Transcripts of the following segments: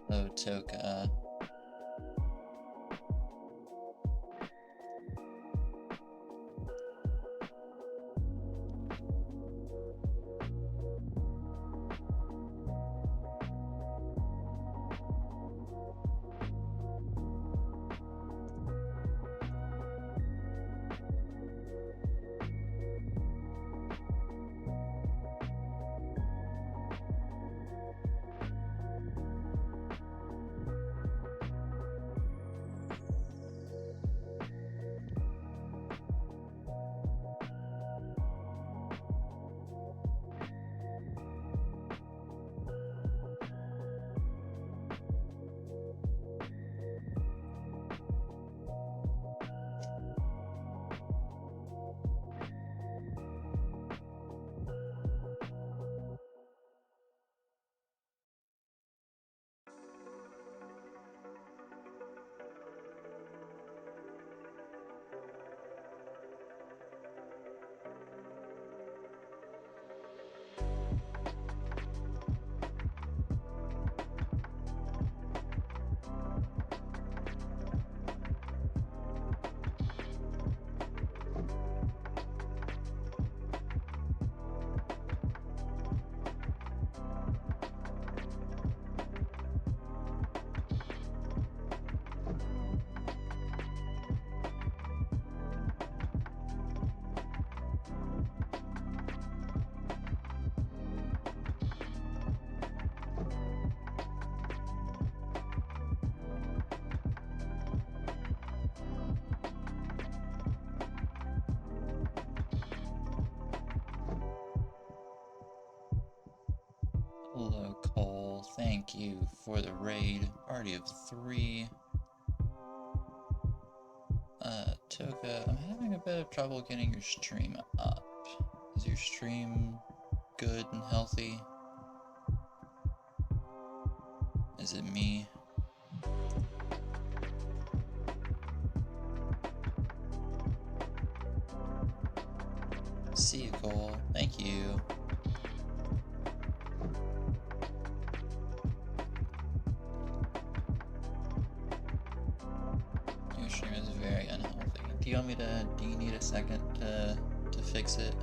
Hello, Toka. Hello, Cole. Thank you for the raid. Party of 3. Toka, I'm having a bit of trouble getting your stream up. Is your stream good and healthy? Is it me? See you, Cole. Thank you. Your stream is very unhealthy. Do you need a second to fix it?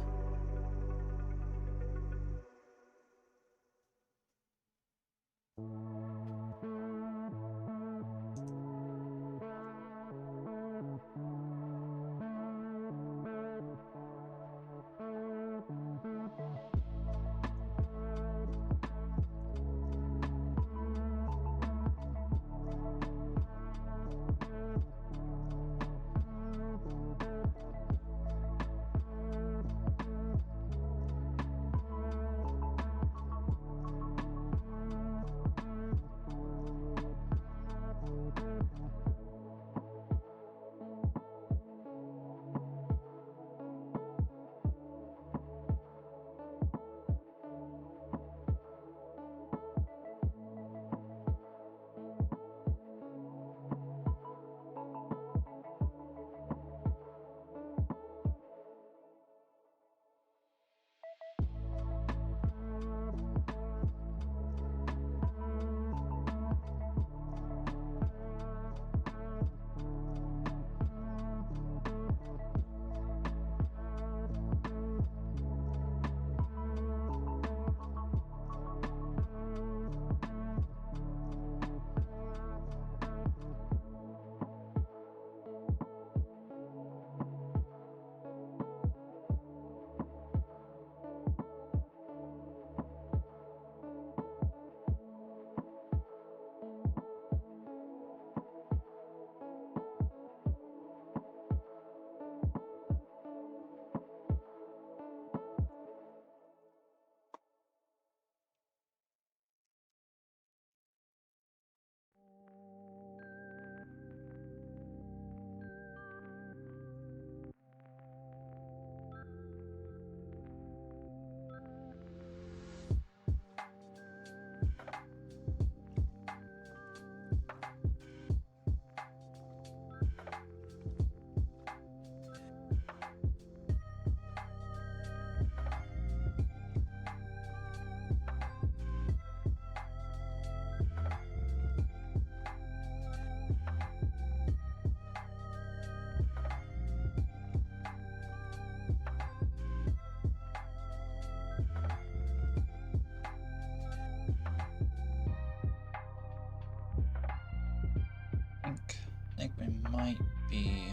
might be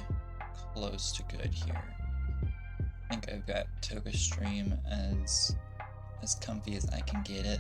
close to good here. I think I've got Toka stream as comfy as I can get it.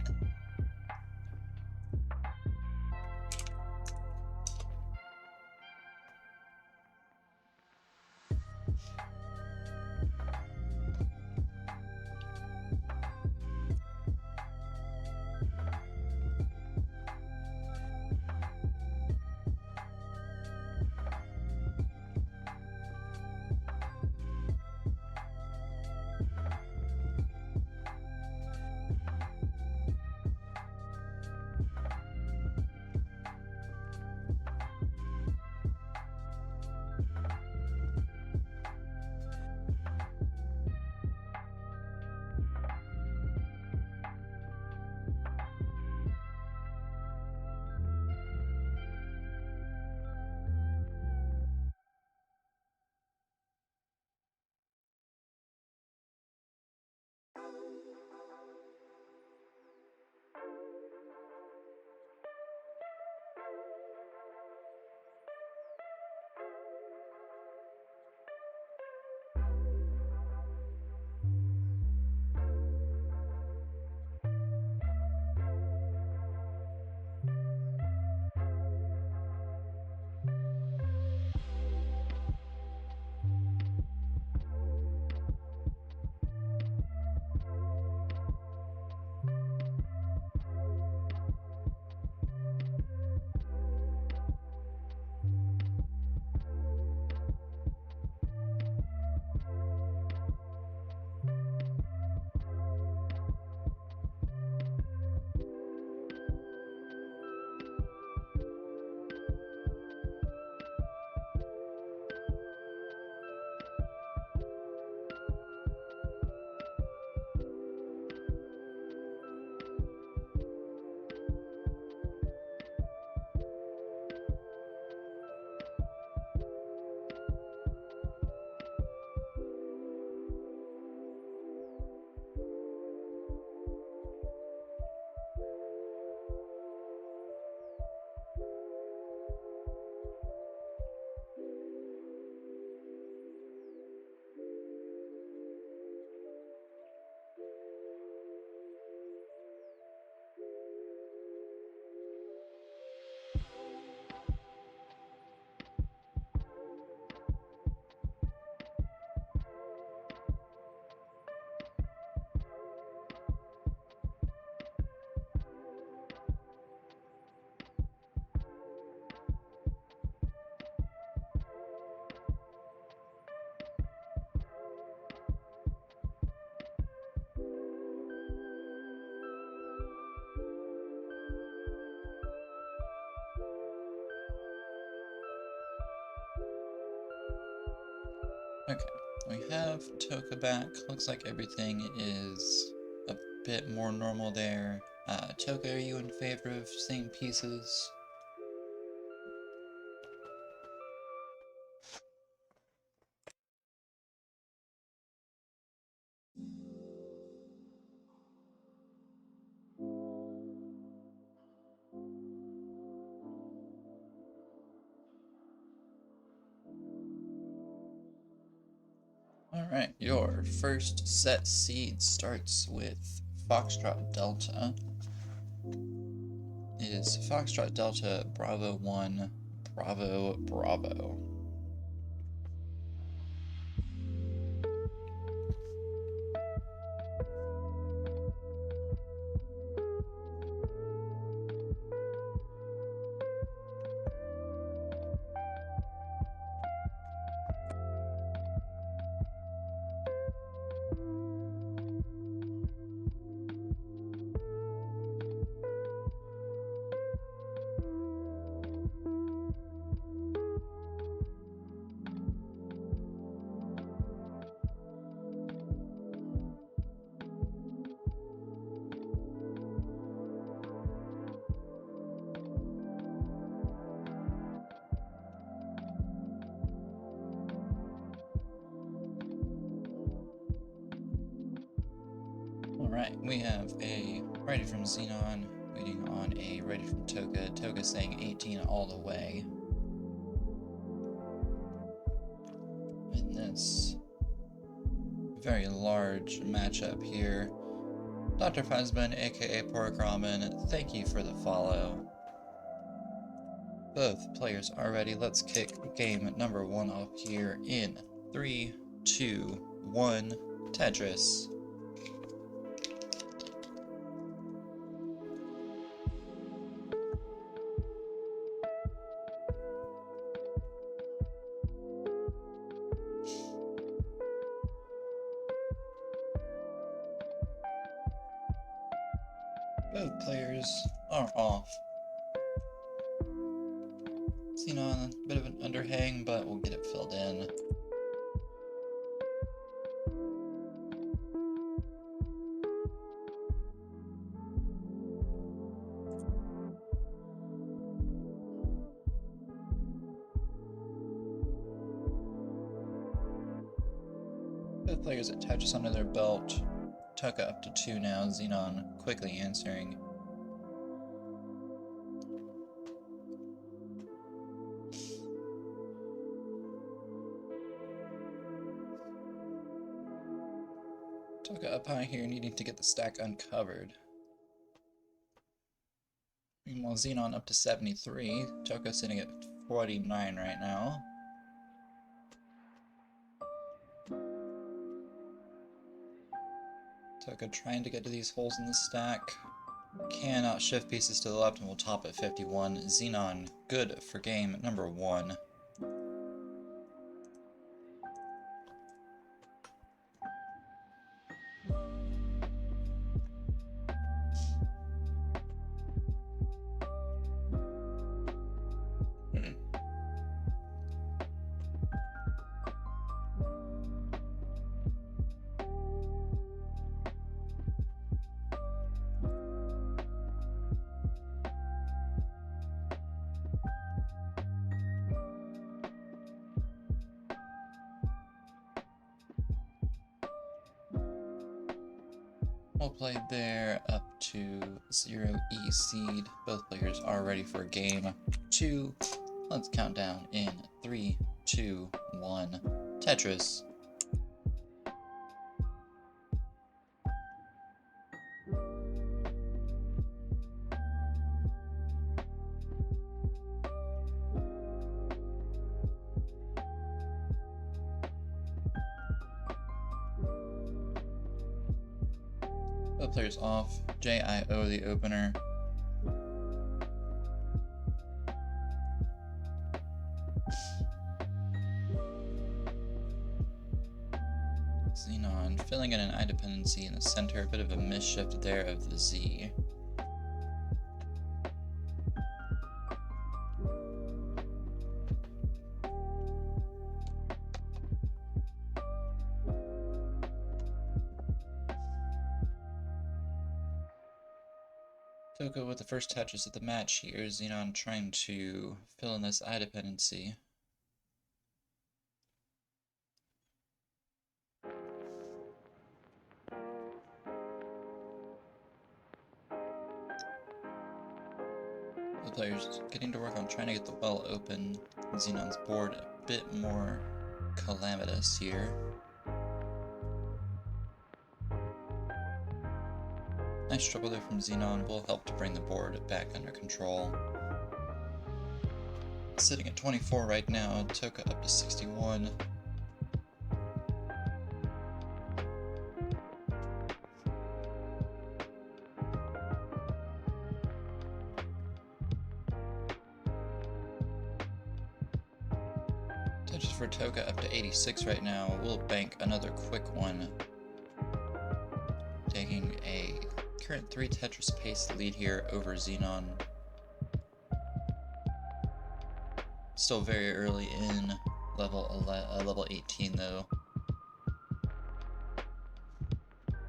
Okay, we have Toka back. Looks like everything is a bit more normal there. Toka, are you in favor of seeing pieces? Alright, your first set seed starts with Foxtrot Delta. It is Foxtrot Delta Bravo 1 Bravo Bravo. Alright, we have a ready from Zenon, waiting on a ready from Toka. Toka saying 18 all the way. this very large matchup here. Dr. Fazman, aka Pork Ramen, thank you for the follow. Both players are ready. Let's kick game number 1 off here in 3, 2, 1, Tetris. Both players are off. Zenon, a bit of an underhang, but we'll get it filled in. Both players at Tetris under their belt. Toka up to 2 now, Zenon quickly answering. Toka up high here, needing to get the stack uncovered. Meanwhile, Zenon up to 73. Toka sitting at 49 right now. Toka trying to get to these holes in the stack. Cannot shift pieces to the left and will top at 51. Zenon good for game number 1. Well played there, up to 0 E seed. Both players are ready for game 2. Let's count down in 3, 2, 1, Tetris. Both players off. JIO the opener. Zenon filling in an I dependency in the center, a bit of a misshift there of the Z. Toka with the first Tetris of the match here. Zenon trying to fill in this I dependency. The players getting to work on trying to get the well open. Zenon's board a bit more calamitous here. Nice trouble there from Zenon, will help to bring the board back under control. Sitting at 24 right now, Toka up to 61. Touches for Toka up to 86 right now. We'll bank another quick one. Taking a current 3 Tetris pace lead here over Zenon. Still very early in level 18 though.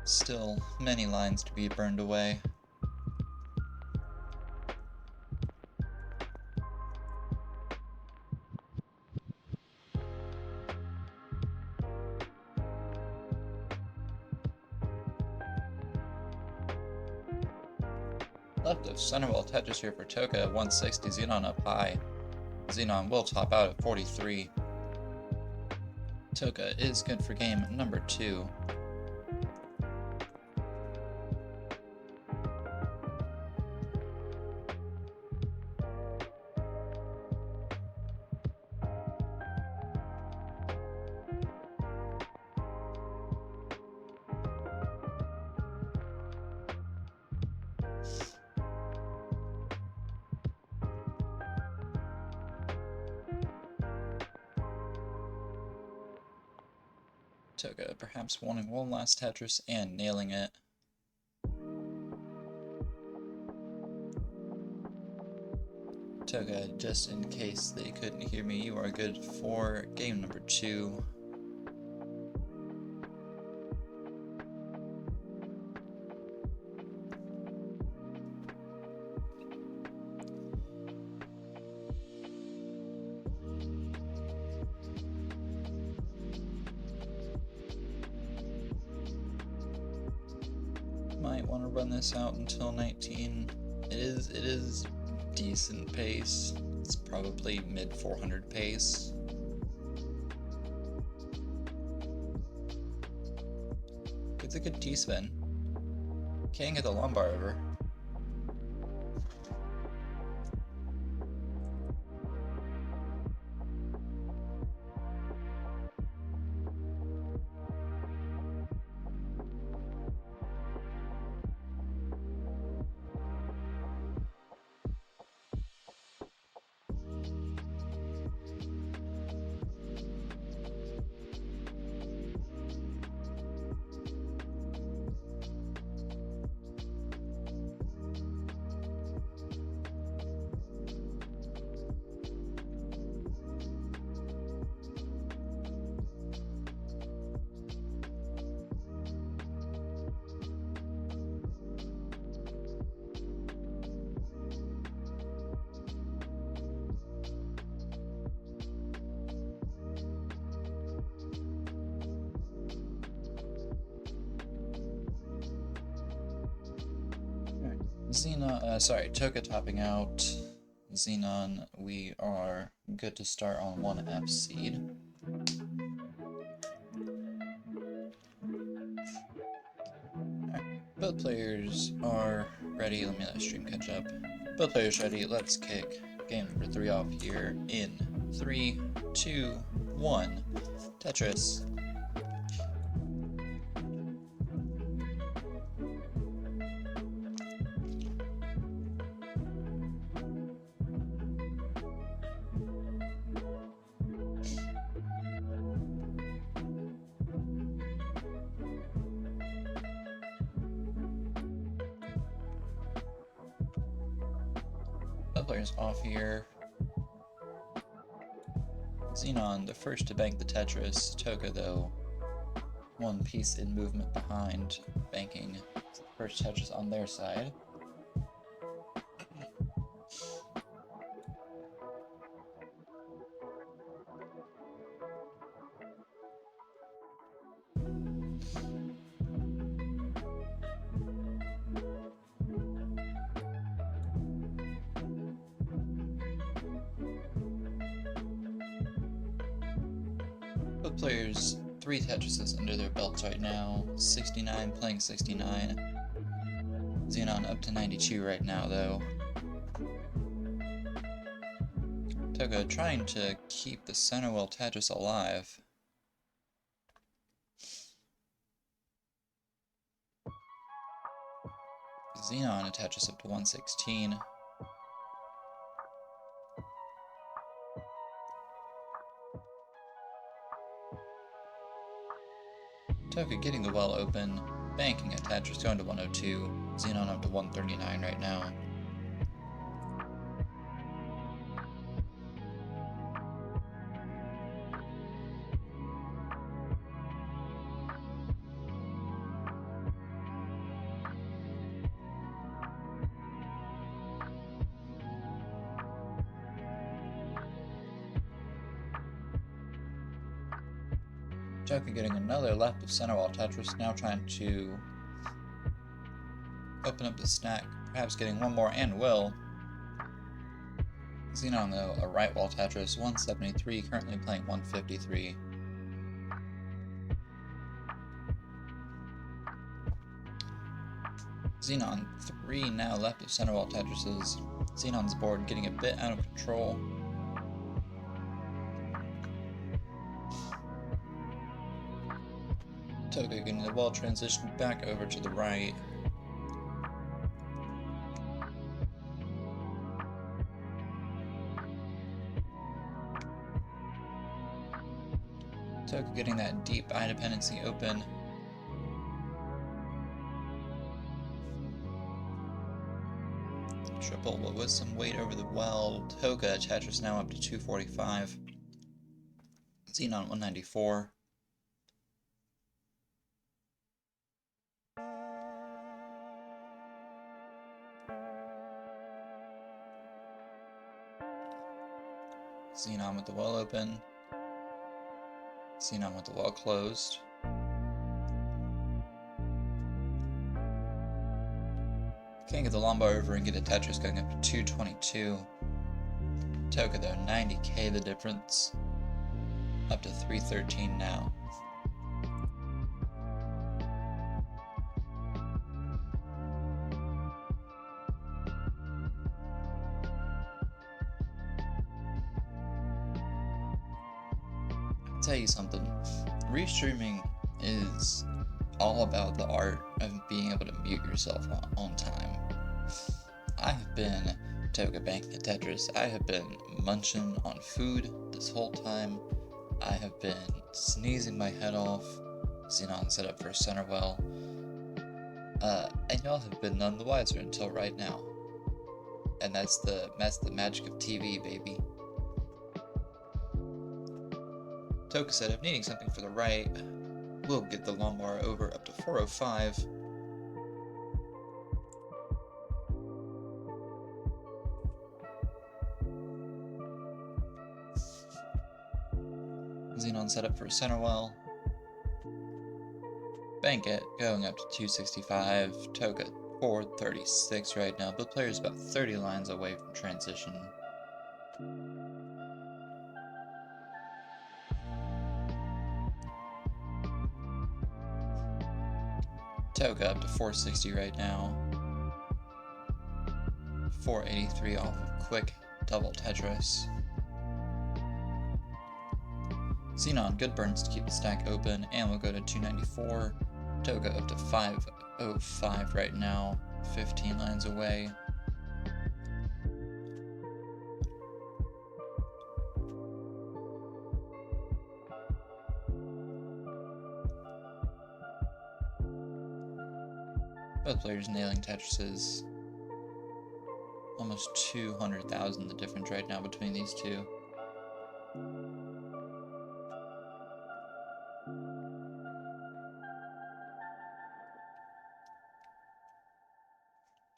Still many lines to be burned away. Left of center wall Tetris here for Toka at 160, Zenon up high. Zenon will top out at 43. Toka is good for game number 2. Toka perhaps wanting one last Tetris and nailing it. Toka, just in case they couldn't hear me, you are good for game number 2. Might want to run this out until 19. It is decent pace. It's probably mid 400 pace. It's a good T-spin. Can't get the lumbar over. Toka topping out. Zenon, we are good to start on 1F seed. Alright, both players are ready. Let me let the stream catch up. Both players ready. Let's kick game number 3 off here in 3, 2, 1. Tetris. Players off here. Zenon, the first to bank the Tetris. Toka, though, one piece in movement behind, banking the first Tetris on their side. Both players 3 Tetrises under their belts right now. 69 playing 69. Zenon up to 92 right now, though. Toka trying to keep the center wheel Tetris alive. Zenon a Tetris up to 116. Toka getting the well open, banking a Tetris going to 102. Zenon up to 139 right now. Toka getting another left of center wall Tetris, now trying to open up the stack, perhaps getting one more and will. Zenon, though, a right wall Tetris, 173, currently playing 153. Zenon 3 now left of center wall Tetrises. Zenon's board getting a bit out of control. Toka getting the ball transitioned back over to the right. Toka getting that deep eye dependency open. Triple, but with some weight over the well. Toka, Tetris now up to 245. Zenon 194. Zenon with the well open. Zenon with the well closed. Can't get the Lombard over and get a Tetris going up to 222. Toka though, 90k the difference. Up to 313 now. I'll tell you something. Restreaming is all about the art of being able to mute yourself on time. I have been Toka banking a Tetris. I have been munching on food this whole time. I have been sneezing my head off. Zenon set up for a center well. And y'all have been none the wiser until right now. And that's the magic of TV, baby. Toka said, if needing something for the right, we'll get the Lombard over up to 405. Zenon set up for a center well. Bank it, going up to 265. Toka 436 right now. Both players about 30 lines away from transition. Toka up to 460 right now. 483 off of quick double Tetris. Zenon, good burns to keep the stack open, and we'll go to 294. Toka up to 505 right now, 15 lines away. Both players nailing Tetrises. Almost 200,000 the difference right now between these two.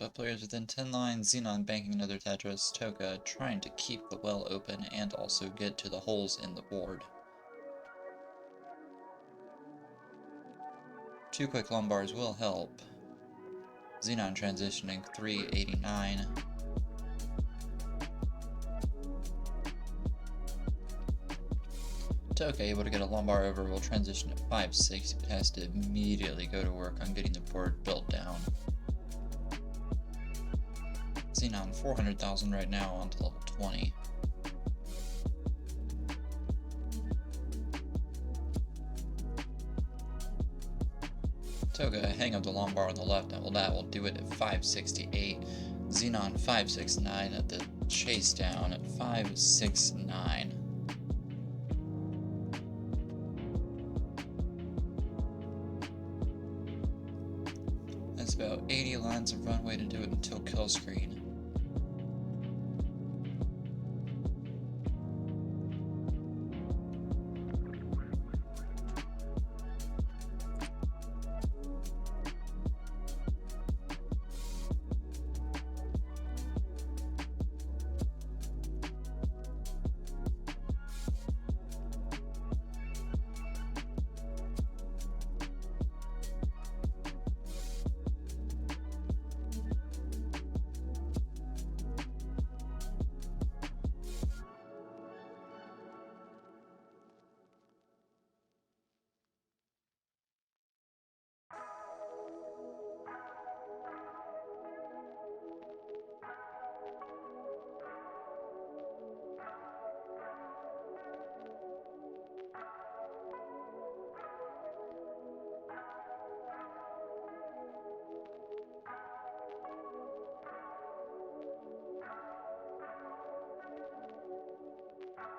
Both players within 10 lines. Zenon banking another Tetris. Toka trying to keep the well open and also get to the holes in the board. Two quick Lombards will help. Zenon transitioning 389. Toka able to get a Lombard over, will transition to 560, but has to immediately go to work on getting the board built down. Zenon 400,000 right now on to level 20. Toka hang up the Lombard on the left, and that will do it at 568. Zenon 569 at the chase down at 569. That's about 80 lines of runway to do it until kill screen.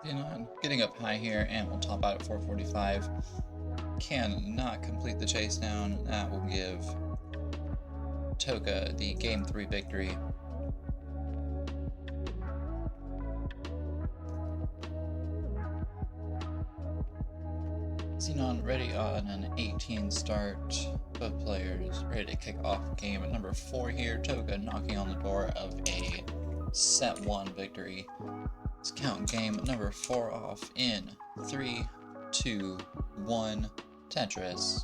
Zenon getting up high here, and we'll top out at 445. Cannot complete the chase down. That will give Toka the Game 3 victory. Zenon ready on an 18 start. Both players ready to kick off game at number 4 here. Toka knocking on the door of a set 1 victory. Let's count game number 4 off in 3, 2, 1, Tetris.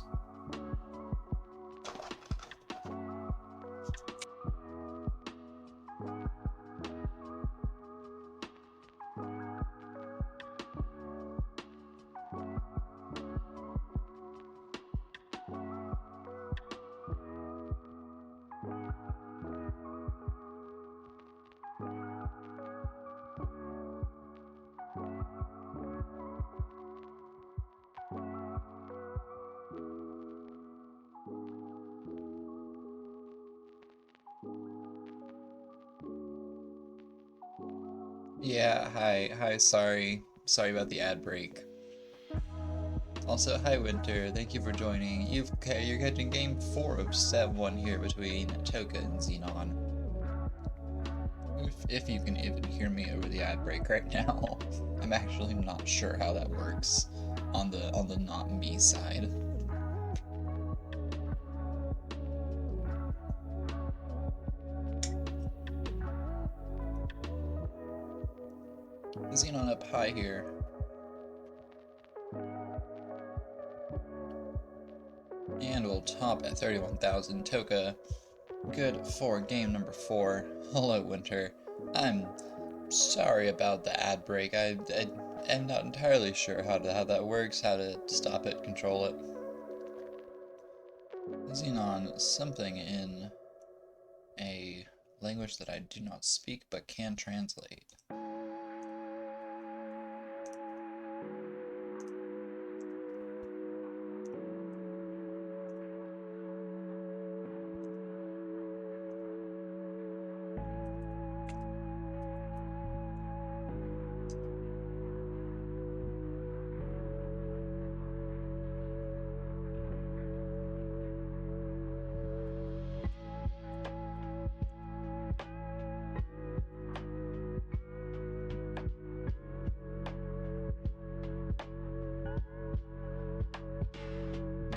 Yeah, hi, sorry about the ad break. Also, hi Winter, thank you for joining. You're catching game 4 of set 1 here between Toka and Zenon. If you can even hear me over the ad break right now, I'm actually not sure how that works on the not me side. Zenon up high here. And we'll top at 31,000. Toka, good for game number 4. Hello, Winter. I'm sorry about the ad break. I am not entirely sure how that works, how to stop it, control it. Zenon, something in a language that I do not speak but can translate.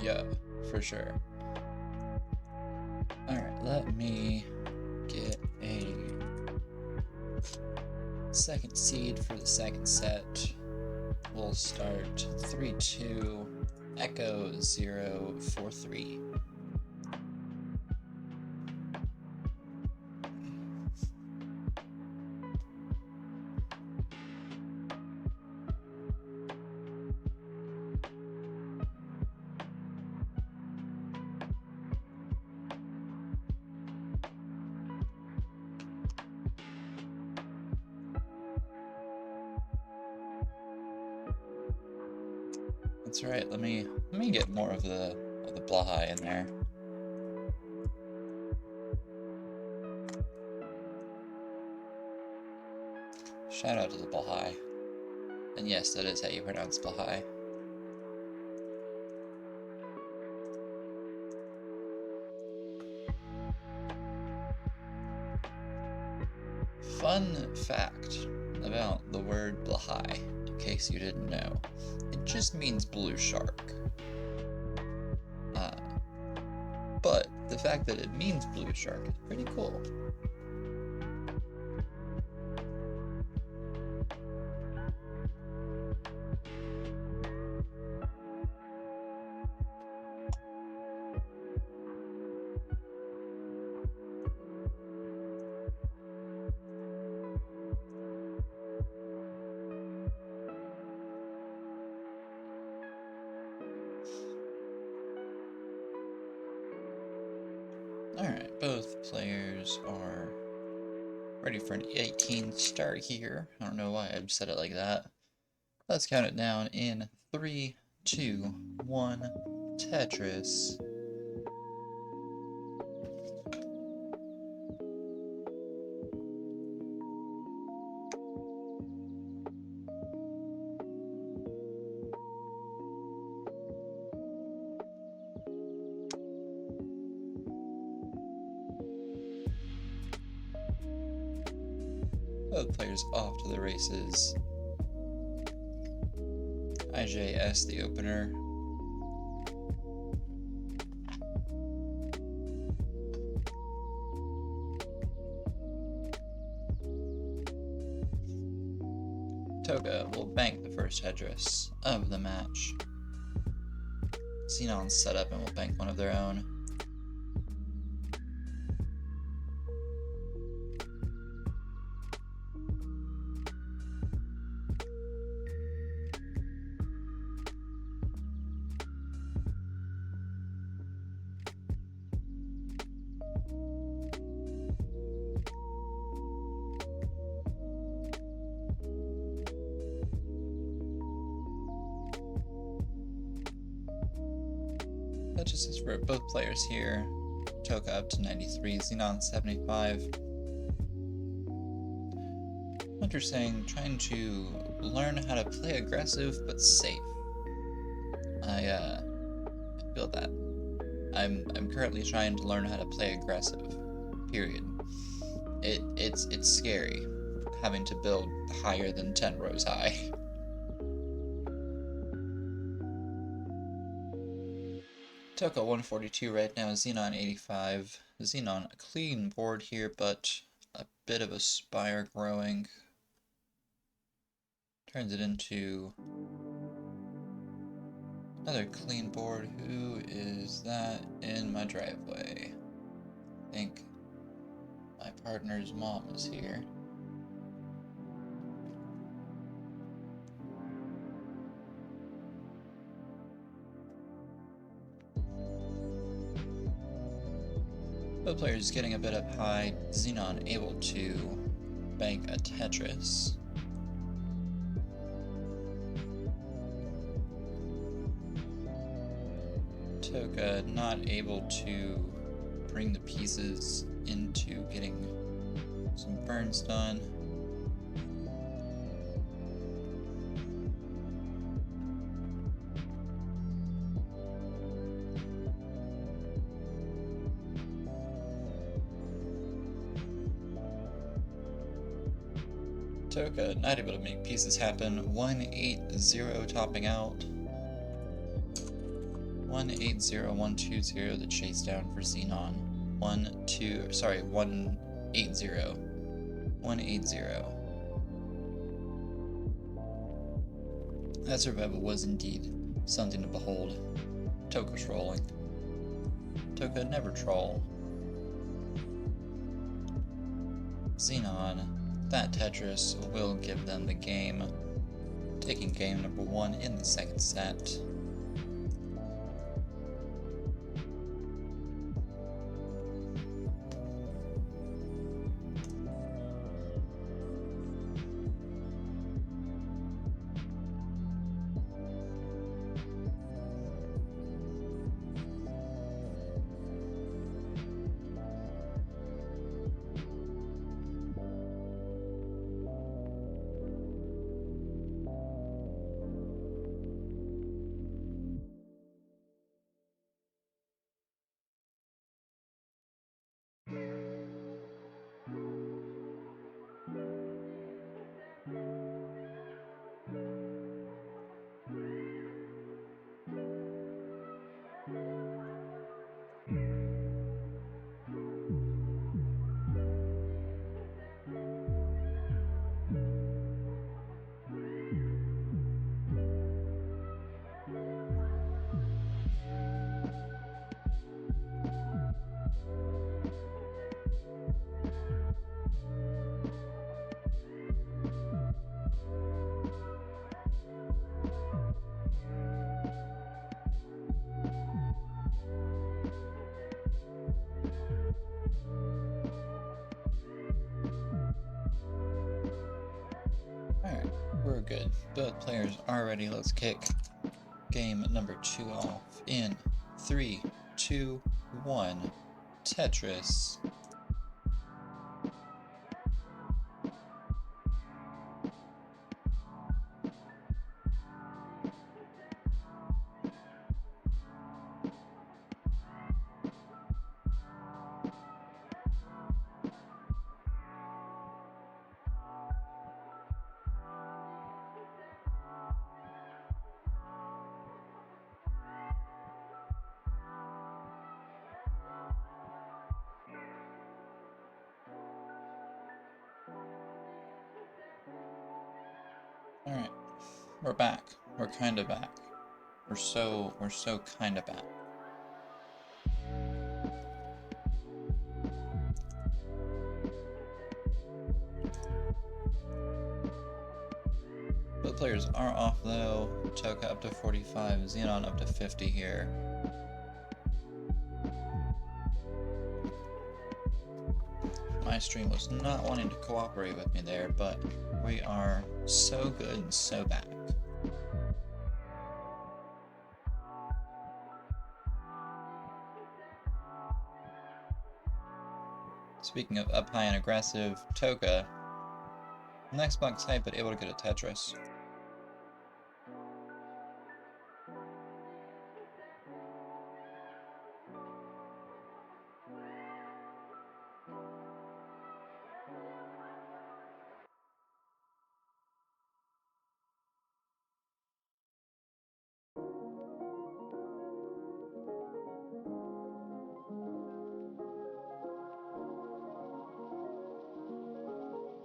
Yeah, for sure. Alright, let me get a second seed for the second set. We'll start 3-2, Echo 043. That's right. Let me get more of the Blaha in there. Shout out to the Blaha. And yes, that is how you pronounce Blaha. Fun fact about the word Blaha, in case you didn't know. It just means blue shark. But the fact that it means blue shark is pretty cool. Alright, both players are ready for an 18 start here. I don't know why I said it like that. Let's count it down in 3, 2, 1, Tetris. Both players off to the races. IJS the opener. Toka will bank the first headdress of the match. Zenon's set up and will bank one of their own. Purchases for both players here. Toka up to 93, Zenon 75. Hunter saying, trying to learn how to play aggressive but safe. I feel that. I'm currently trying to learn how to play aggressive. Period. It's scary having to build higher than 10 rows high. Toka 142 right now, Zenon 85. Zenon a clean board here, but a bit of a spire growing. Turns it into another clean board. Who is that in my driveway? I think my partner's mom is here. Both players getting a bit up high. Zenon able to bank a Tetris. Toka not able to bring the pieces into getting some burns done. Toka not able to make pieces happen. 180 topping out. 180, 120 the chase down for Zenon. 180. 180. That survival was indeed something to behold. Toka trolling. Toka never troll. Zenon, that Tetris will give them the game, taking game number 1 in the second set. Alright, we're good. Both players are ready. Let's kick game number 2 off in 3, 2, 1. Tetris. We're back. We're kinda back. We're so kinda back. Both players are off though. Toka up to 45, Zenon up to 50 here. My stream was not wanting to cooperate with me there, but we are so good and so back. Speaking of up high and aggressive, Toka, next box height but able to get a Tetris.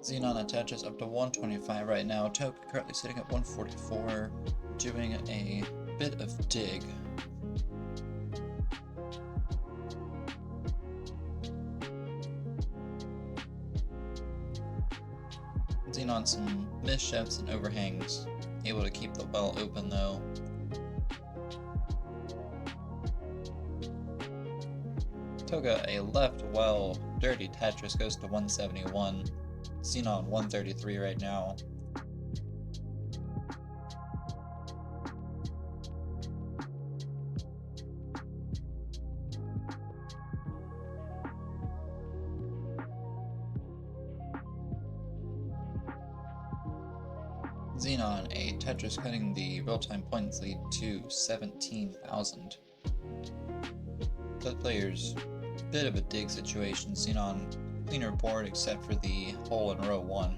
Zenon attaches up to 125 right now. Toka currently sitting at 144, doing a bit of dig. Zenon some missteps and overhangs, able to keep the well open though. Toka a left well, dirty Tetris goes to 171. Zenon 133 right now. Zenon a Tetris cutting the real-time points lead to 17,000. Both players, bit of a dig situation. Zenon cleaner board except for the hole in row 1.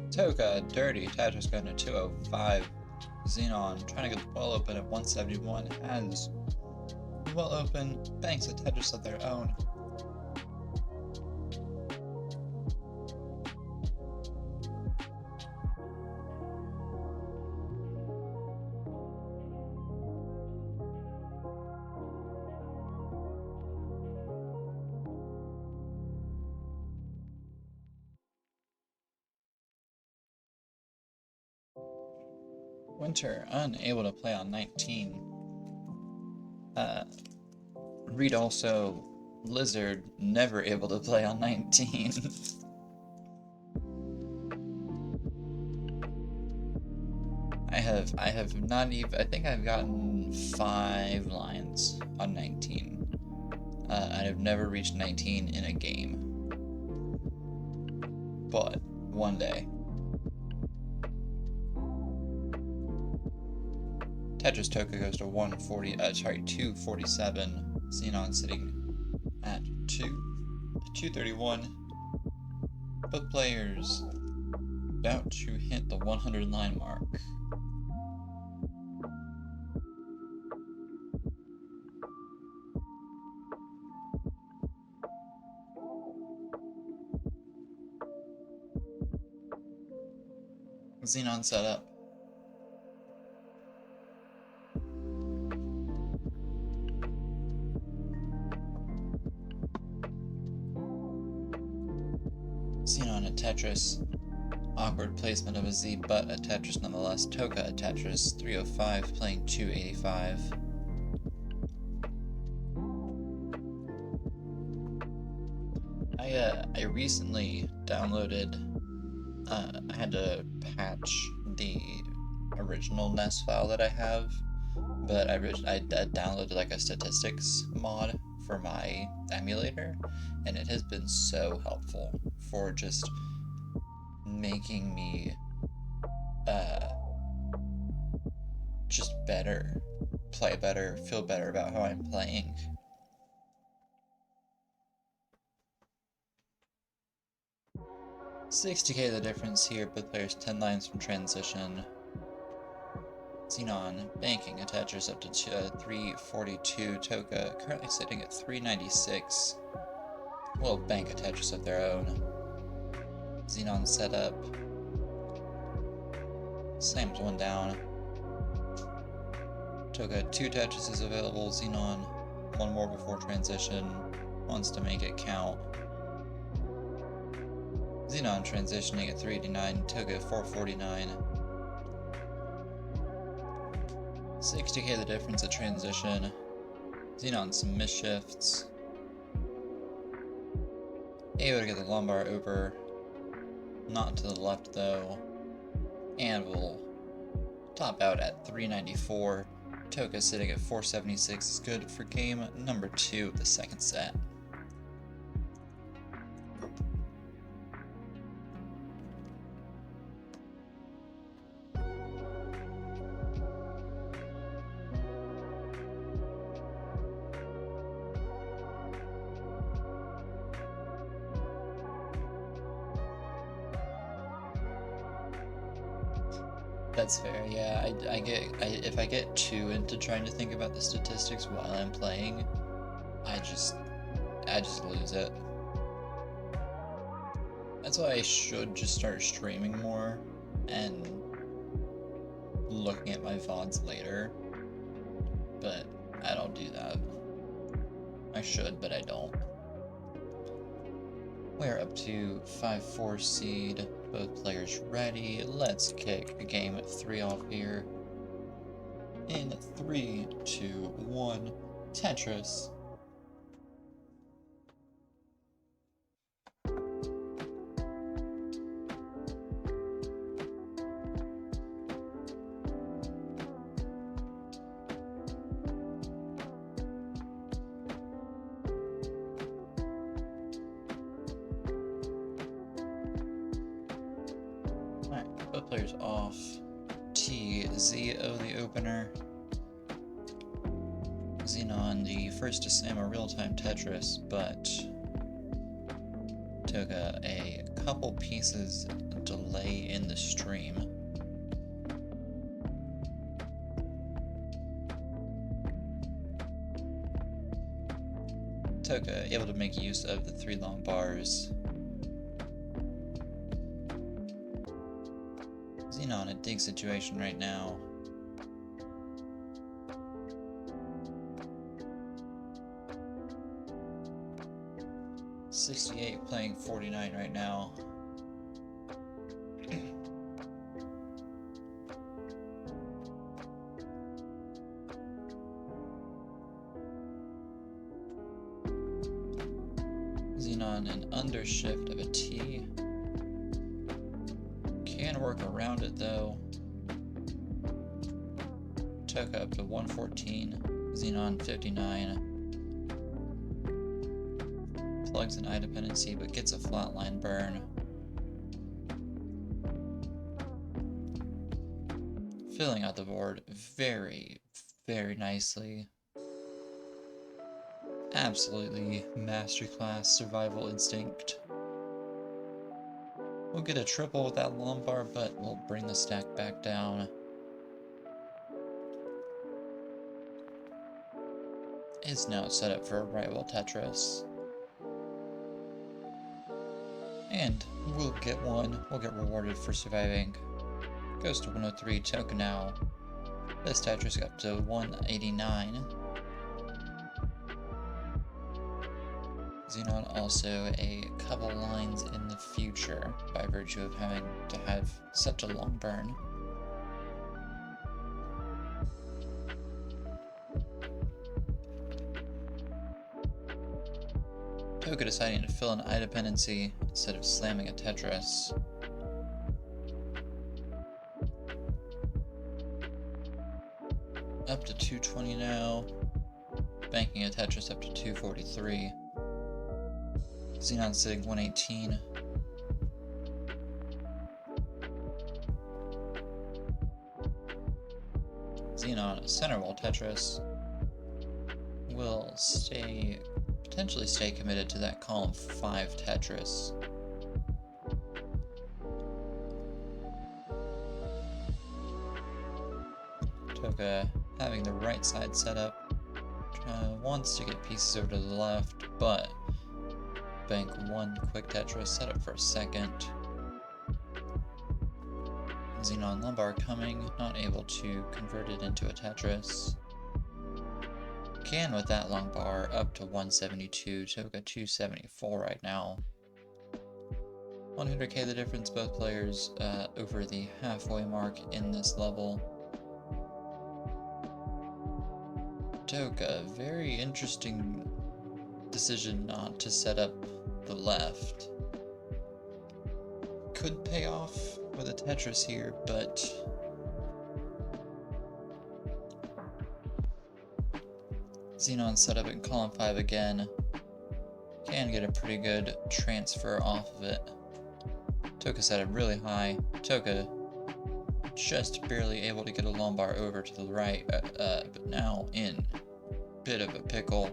Toka, dirty Tetris going to 205. Zenon trying to get the well open at 171. Has the well open, banks a Tetris of their own. Winter unable to play on 19. Reed also Lizard never able to play on 19. I have not even, I think I've gotten 5 lines on 19. And I've never reached 19 in a game. But one day. Tetris Toka goes to 247. Zenon sitting at 231. Both players about to hit the 100 line mark. Zenon set up. Zenon a Tetris. Awkward placement of a Z, but a Tetris nonetheless. Toka a Tetris. 305 playing 285. I recently downloaded. I had to patch the original NES file that I have, but I downloaded like a statistics mod for my emulator, and it has been so helpful for just making me just better, play better, feel better about how I'm playing. $60K the difference here, both players 10 lines from transition. Zenon banking a Tetris up to 342. Toka currently sitting at 396. Will bank a Tetris of their own. Zenon setup. Slams one down. Toka 2 Tetrises available. Zenon one more before transition. Wants to make it count. Zenon transitioning at 389. Toka 449. 60k the difference at transition. Zenon some misshifts. Able to get the lumbar over. Not to the left though. And will top out at 394. Toka sitting at 476 is good for game number 2 of the second set. That's fair, yeah. If I get too into trying to think about the statistics while I'm playing, I just lose it. That's why I should just start streaming more and looking at my VODs later, but I don't do that. I should, but I don't. We're up to 5-4 seed. Both players ready. Let's kick game 3 off here. In 3, 2, 1, Tetris. Both players off. TZO the opener. Zenon the first to slam a real-time Tetris, but took a couple pieces delay in the stream. Toka able to make use of the 3 long bars. Zenon a dig situation right now. .68 playing 49 right now. Zenon an undershift of a T. Can work around it though. Toka up to 114. Zenon 59. Plugs an eye dependency but gets a flatline burn. Filling out the board very, very nicely. Absolutely masterclass survival instinct. We'll get a triple with that lumbar, but we'll bring the stack back down. Is now set up for a rival Tetris. And we'll get one. We'll get rewarded for surviving. Goes to 103. Toka now. This Tetris got up to 189. Zenon also a couple lines in the future by virtue of having to have such a long burn. Toka deciding to fill an eye dependency instead of slamming a Tetris. Up to 220 now, banking a Tetris up to 243. Zenon sitting 118. Zenon, a center wall Tetris, will potentially stay committed to that column 5 Tetris. Toka having the right side set up. Wants to get pieces over to the left, but bank one quick Tetris, set up for a second. Zenon lumbar coming, not able to convert it into a Tetris. Can with that long bar up to 172, Toka 274 right now. 100k the difference, both players over the halfway mark in this level. Toka, very interesting decision not to set up the left. Could pay off with a Tetris here, but Zenon set up in column 5 again. Can get a pretty good transfer off of it. Toka set up really high. Toka just barely able to get a lumbar over to the right, but now in a bit of a pickle.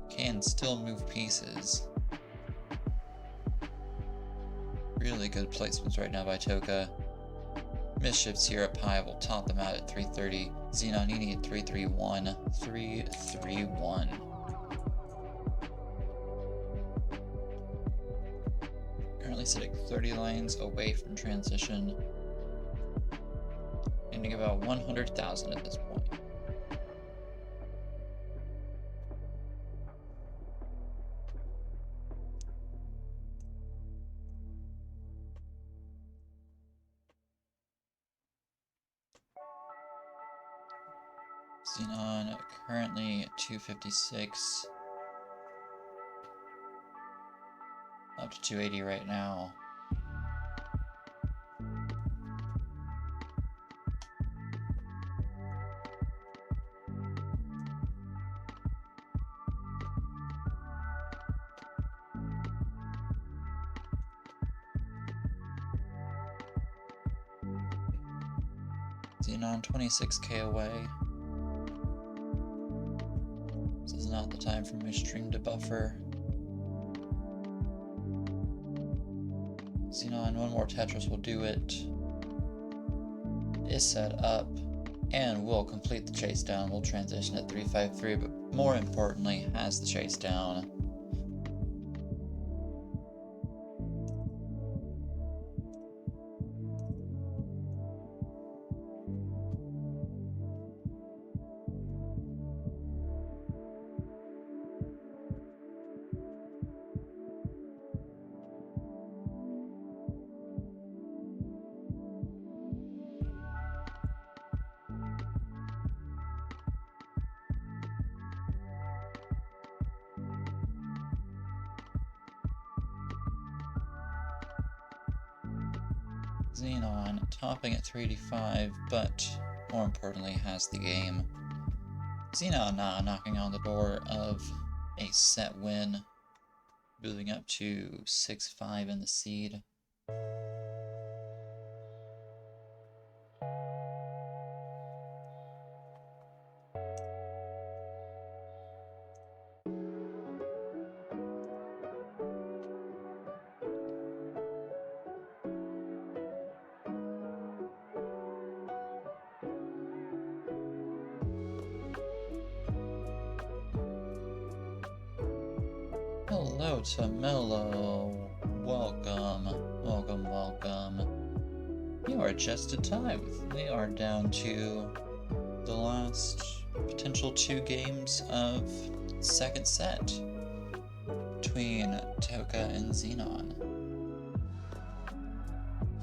Can still move pieces. Really good placements right now by Toka. Misshifts here up high will top them out at 330. Zenon, you need 331. 331. Currently sitting 30 lines away from transition. Ending about 100,000 at this point. Zenon currently at 256. Up to 280 right now. Zenon 26k away. This is not the time for my stream to buffer. Zenon, one more Tetris will do it. Is set up and will complete the chase down. We'll transition at 353, but more importantly, has the chase down. Zenon topping at 385, but more importantly has the game. Zenon now knocking on the door of a set win, moving up to 6-5 in the seed. Hello, Tamelo. Welcome, welcome, welcome. You are just in time. We are down to the last potential 2 games of second set between Toka and Zenon.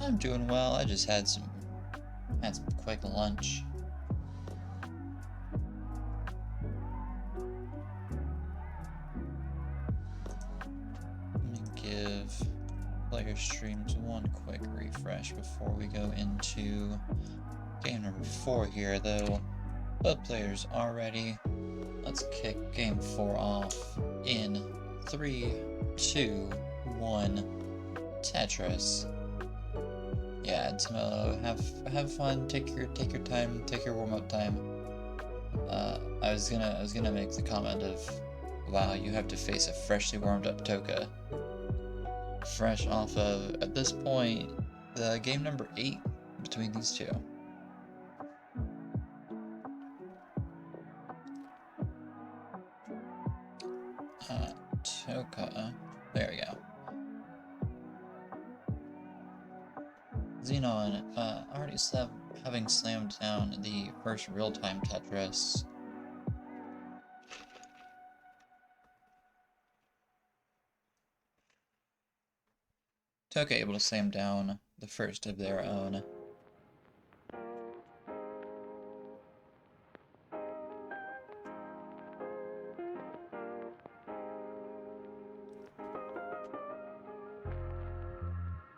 I'm doing well. I just had some quick lunch. Give player streams one quick refresh before we go into game number 4 here, though both players are ready. Let's kick game 4 off in 3, 2, 1, Tetris. Yeah, Tamelo, have fun, take your time, take your warm-up time. I was gonna make the comment of, wow, you have to face a freshly warmed up Toka. Fresh off of, at this point, the game number 8 between these two. Toka. There we go. Zenon, already having slammed down the first real-time Tetris. Toka able to slam down the first of their own.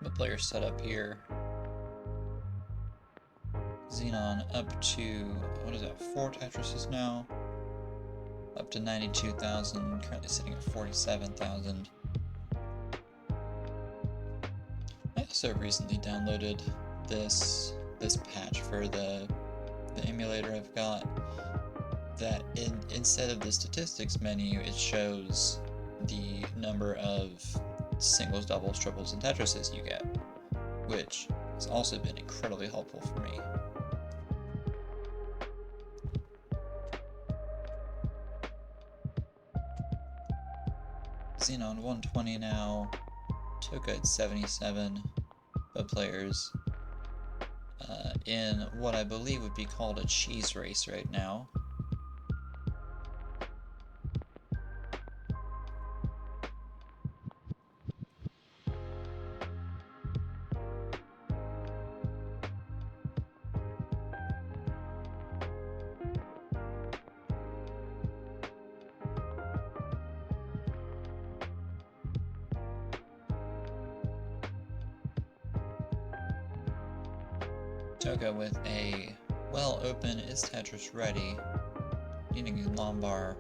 The player set up here. Zenon up to, what is that, 4 Tetrises now? Up to 92,000, currently sitting at 47,000. I also recently downloaded this patch for the emulator I've got, that instead of the statistics menu, it shows the number of singles, doubles, triples, and Tetrises you get, which has also been incredibly helpful for me. Zenon 120 now, Toka at 77, both players in what I believe would be called a cheese race right now. Toka with a well open is Tetris ready, needing a Lombar.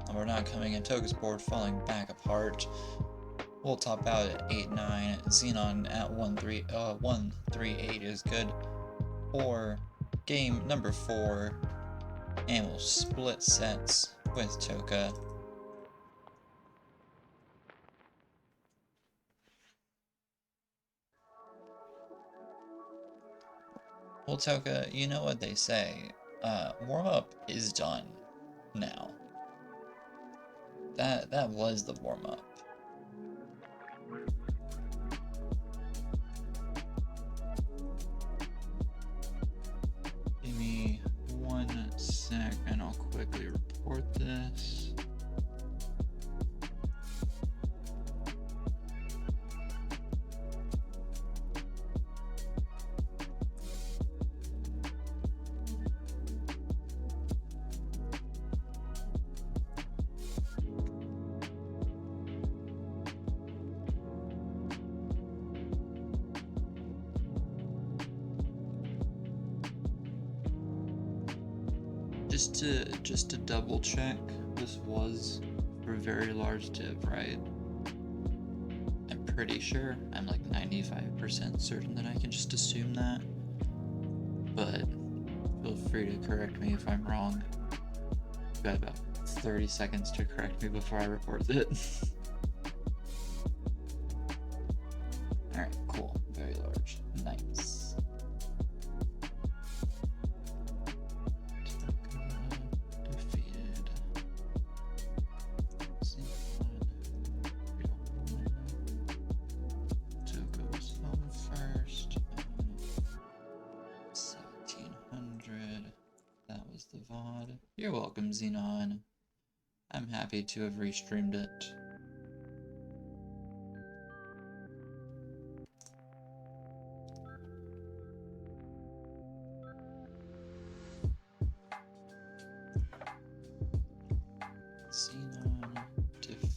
Lombar not coming in, Toka's board falling back apart. We'll top out at 8-9, Zenon at 138 is good for game number 4, and we'll split sets with Toka. Well, Toka, you know what they say, warm-up is done now. That was the warm-up. Give me 1 sec and I'll quickly report this. Just to double check, this was for very large div, right? I'm pretty sure. I'm like 95% certain that I can just assume that. But feel free to correct me if I'm wrong. You've got about 30 seconds to correct me before I report it. Alright, cool. Very large. Nice. You're welcome, Zenon. I'm happy to have restreamed it. Zenon defeated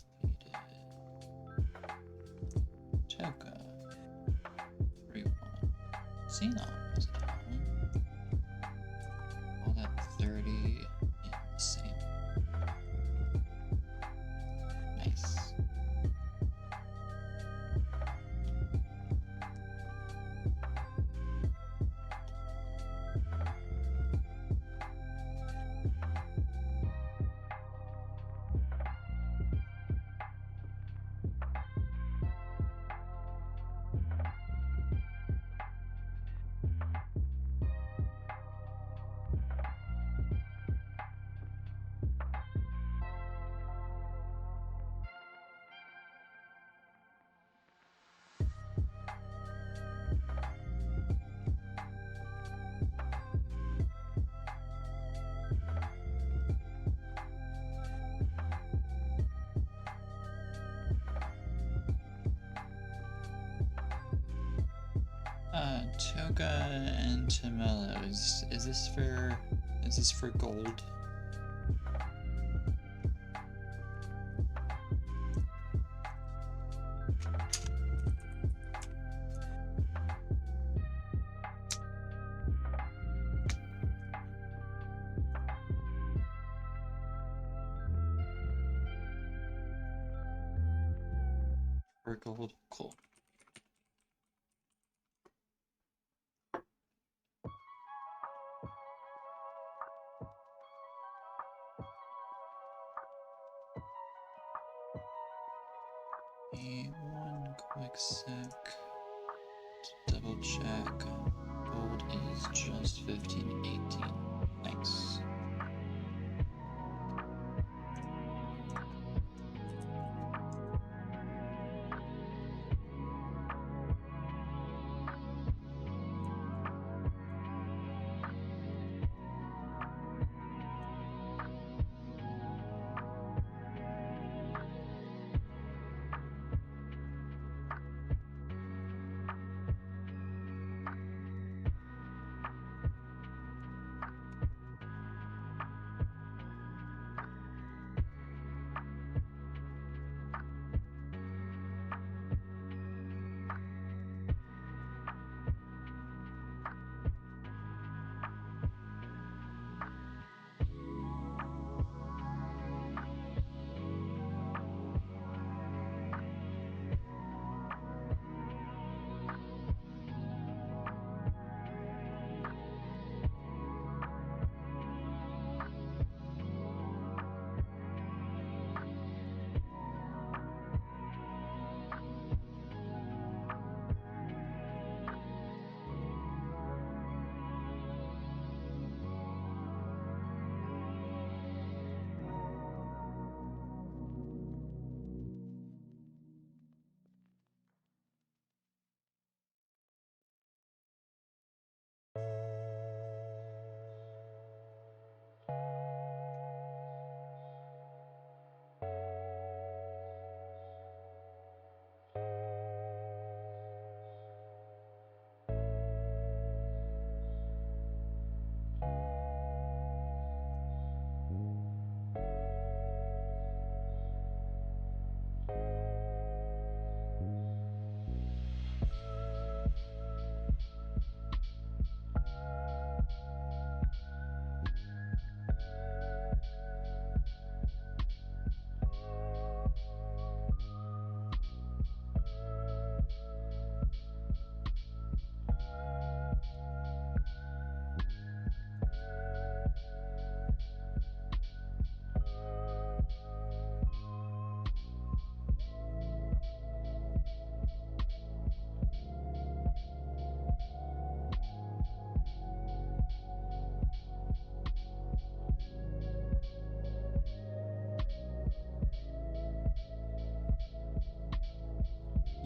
Toka 3-1. Zenon was down. All that 30. Same. Nice. Toka and Tomelo. Is this for gold? For gold, cool. One quick sec to double check. Gold is just 1518. Nice.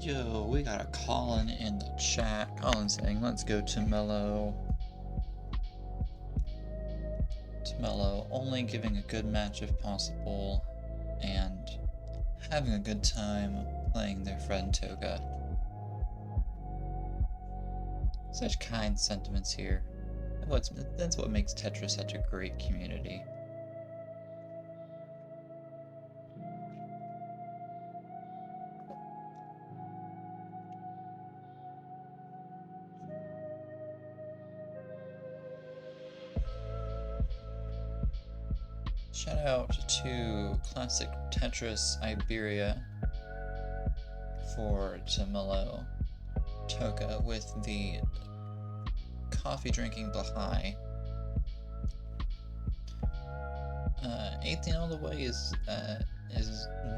Yo, we got a Colin in the chat. Colin saying, let's go to Mello. Mello only giving a good match if possible, and having a good time playing their friend Toga. Such kind sentiments here. That's what makes Tetris such a great community. Shout out to Classic Tetris Iberia for Jamilo Toka with the coffee drinking Baha'i. 18 all the way is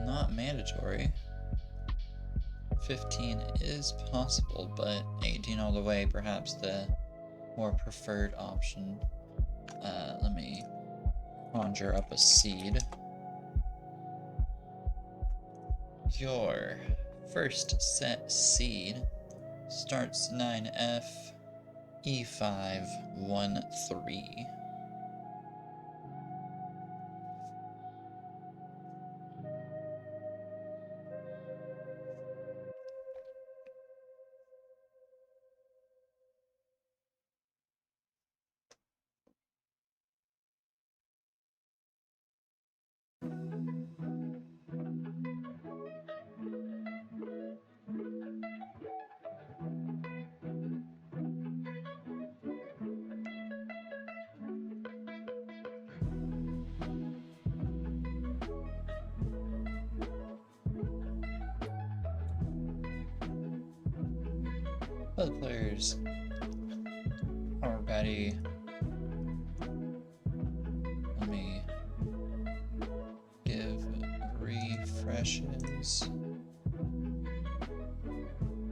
not mandatory. 15 is possible, but 18 all the way perhaps the more preferred option. Let me conjure up a seed. Your first set seed starts 9F E5 1 3. Both players are ready. Let me give refreshes.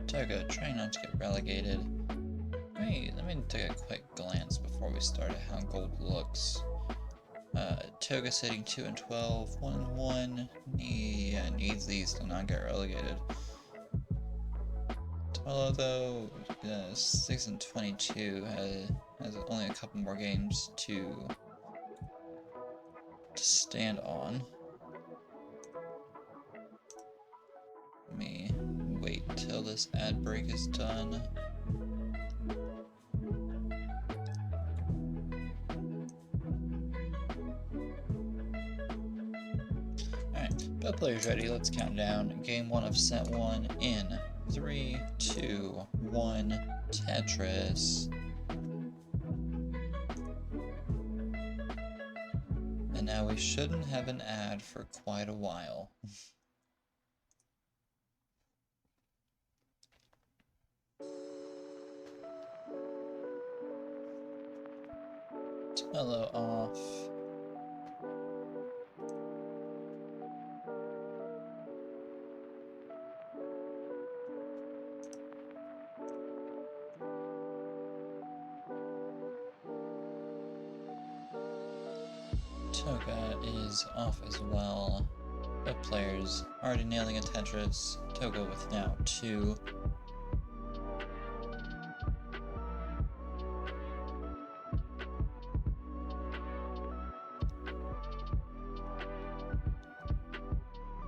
Toka, trying not to get relegated. Let me take a quick glance before we start at how gold looks. Toga sitting 2 and 12, 1 and 1. Needs these to not get relegated. Although though 6 and 22 has only a couple more games to stand on. Let me wait till this ad break is done. Alright, both players ready, let's count down. Game 1 of set 1 in 3, 2, 1, Tetris. And now we shouldn't have an ad for quite a while. Hello off. Toka is off as well. Both players already nailing a Tetris. Toka with now 2.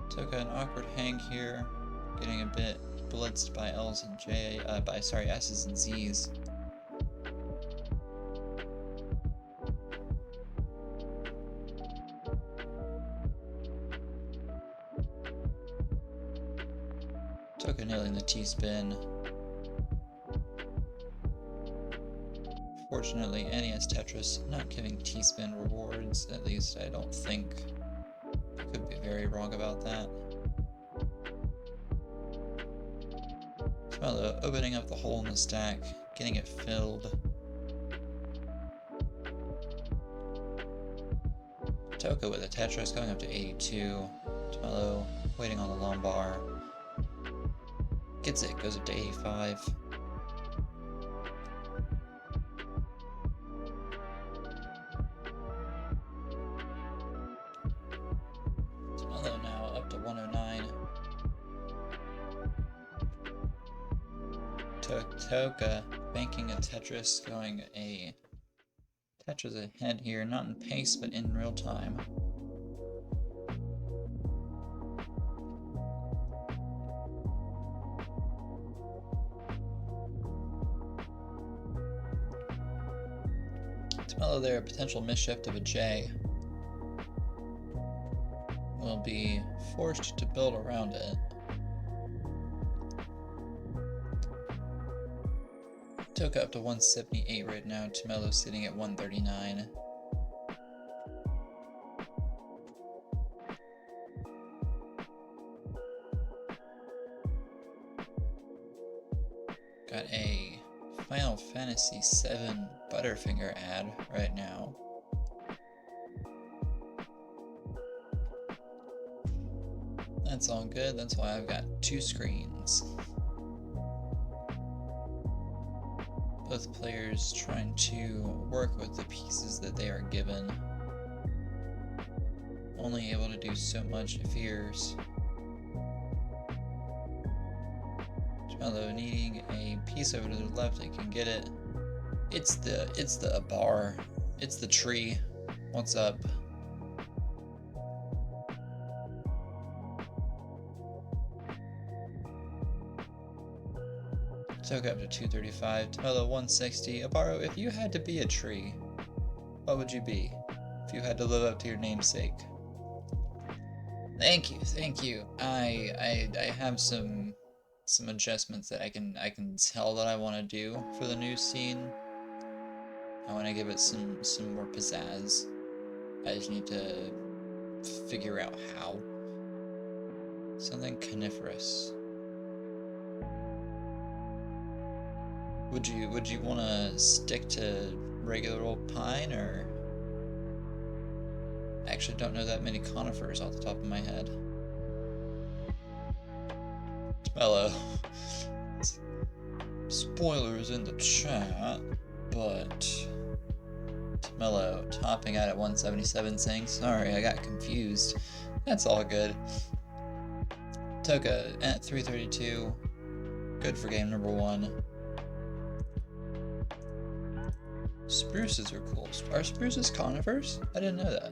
Toka an awkward hang here, getting a bit blitzed by L's and S's and Z's. Toka nailing the T-spin. Fortunately, NES Tetris not giving T-spin rewards, at least I don't think. I could be very wrong about that. Well, opening up the hole in the stack, getting it filled. Toka with a Tetris going up to 82. Tomelo waiting on the lumbar. Gets it, goes up to 85. Tomelo now up to 109. Toka banking a Tetris, going a Tetris ahead here, not in pace, but in real time. Tomelo there, a potential misshift of a J. Will be forced to build around it. Toka up to 178 right now, Tomelo sitting at 139. Got a Final Fantasy VII Butterfinger ad right now. That's all good, that's why I've got 2 screens. Both players trying to work with the pieces that they are given. Only able to do so much it appears. Although needing a piece over to the left, it can get it. It's the bar. It's the tree. What's up? Toka up to 235. Tomelo 160. Abaro, if you had to be a tree, what would you be? If you had to live up to your namesake. Thank you. I have some adjustments that I can tell that I want to do for the new scene. I want to give it some more pizzazz. I just need to figure out how. Something coniferous. Would you want to stick to regular old pine, or I actually don't know that many conifers off the top of my head. Mellow. Spoilers in the chat, but Mellow topping out at 177 saying, sorry, I got confused. That's all good. Toka at 332. Good for game number 1. Spruces are cool. Are spruces conifers? I didn't know that.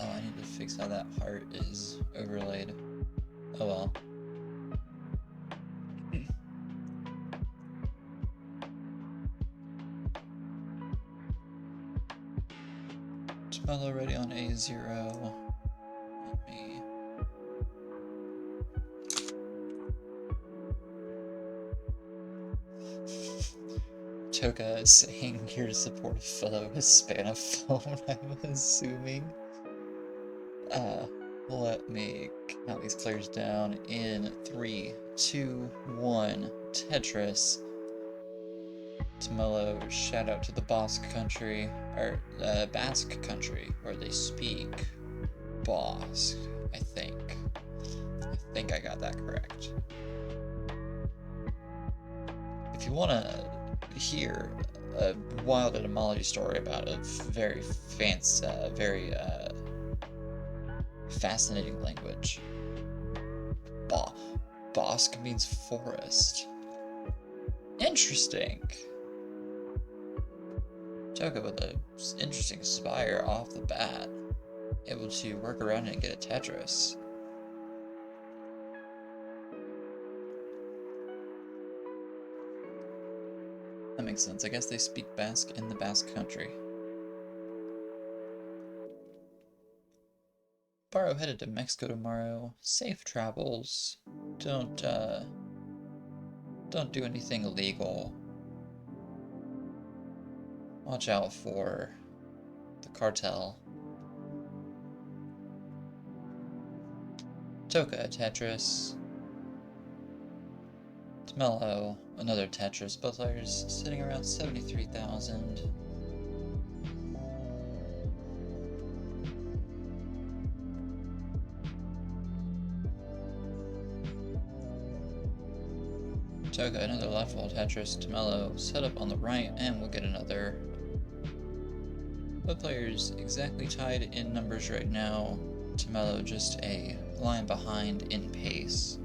Oh, I need to fix how that heart is overlaid. Oh well. Spell already on A0. Let me... Toka is saying here to support a fellow Hispanophone, I'm assuming. Let me count these players down in 3, 2, 1. Tetris. Mellow, shout out to the Basque country, or Basque country, where they speak Basque, I think. I think I got that correct. If you want to hear a wild etymology story about a very fancy, very fascinating language, Basque means forest. Interesting. Toka with an interesting spire off the bat. Able to work around it and get a Tetris. That makes sense. I guess they speak Basque in the Basque country. Barrow headed to Mexico tomorrow. Safe travels. Don't do anything illegal. Watch out for the cartel. Toka, Tetris. Mellow, another Tetris. Both players sitting around 73,000. Toka, another left wall Tetris. Tamello set up on the right, and we'll get another. Both players exactly tied in numbers right now. Tamello just a line behind in pace.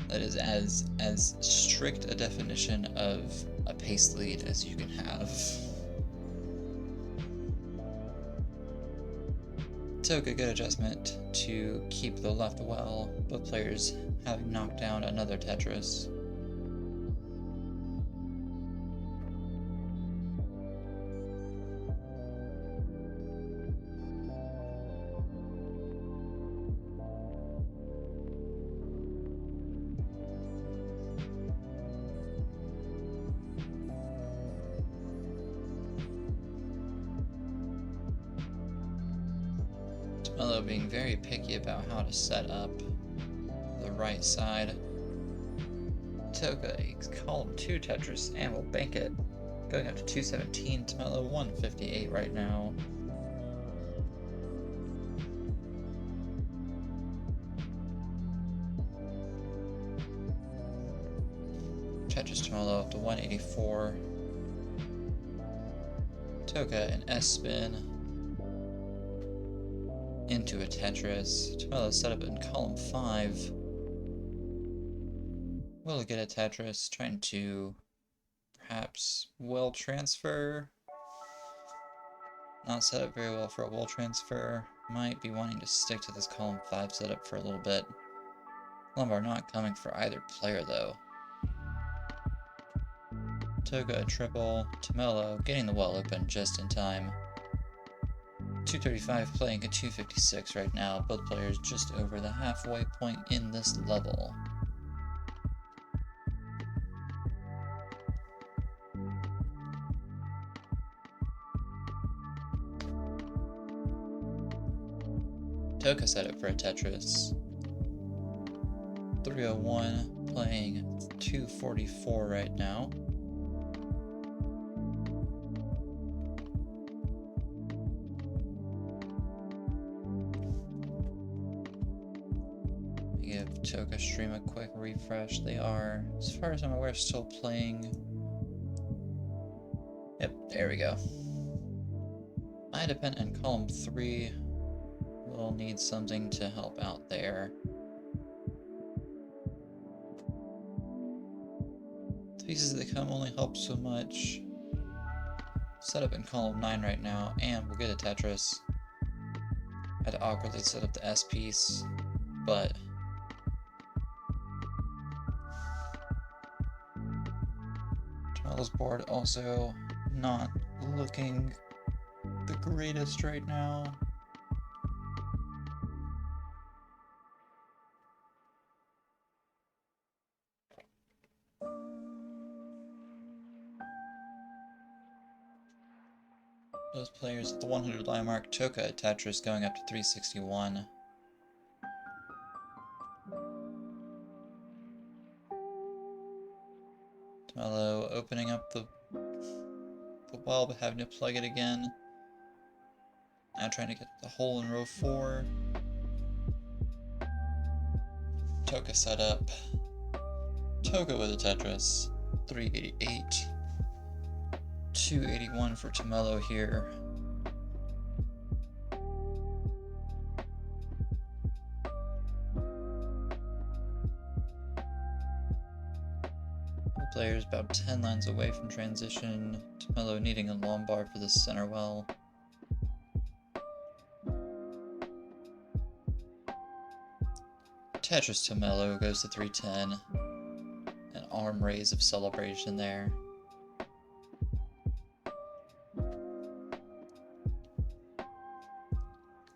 That is as strict a definition of a pace lead as you can have. Took a good adjustment to keep the left well, both players having knocked down another Tetris. Mello being very picky about how to set up the right side. Toka column 2 Tetris and will bank it. Going up to 217, Tamello 158 right now. Tetris Tamello up to 184. Toka an S-spin. Into a Tetris. Tamello set up in column 5. Will get a Tetris, trying to perhaps well transfer. Not set up very well for a well transfer. Might be wanting to stick to this column 5 setup for a little bit. Lumbar not coming for either player though. Toka a triple. Tamello getting the well open just in time. 235 playing a 256 right now, both players just over the halfway point in this level. Toka set up for a Tetris. 301 playing 244 right now. Give Toka stream a quick refresh. They are, as far as I'm aware, still playing. Yep, there we go. I depend on column 3. We'll need something to help out there. The pieces that come only help so much. Set up in column 9 right now, and we'll get a Tetris. Had to awkwardly set up the S piece, but Charles' board also not looking the greatest right now. Those players at the 100 line mark. Toka at Tetris going up to 361. Mello opening up the well, but having to plug it again. Now trying to get the hole in row 4. Toka set up. Toka with a Tetris. 388. 281 for Tomello here. The player's about 10 lines away from transition. Tomello needing a Lombard for the center well. Tetris Tomello goes to 310. An arm raise of celebration there.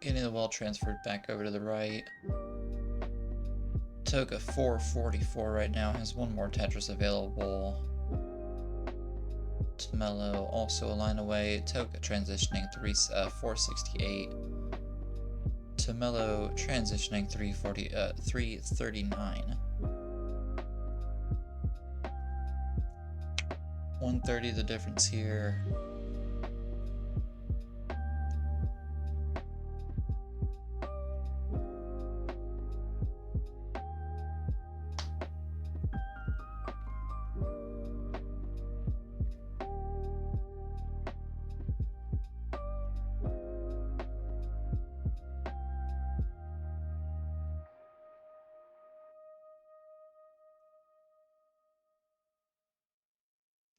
Getting the well transferred back over to the right. Toka 444 right now, has one more Tetris available. Tomello also a line away. Toka transitioning 468. Tomello transitioning 339. 130 the difference here.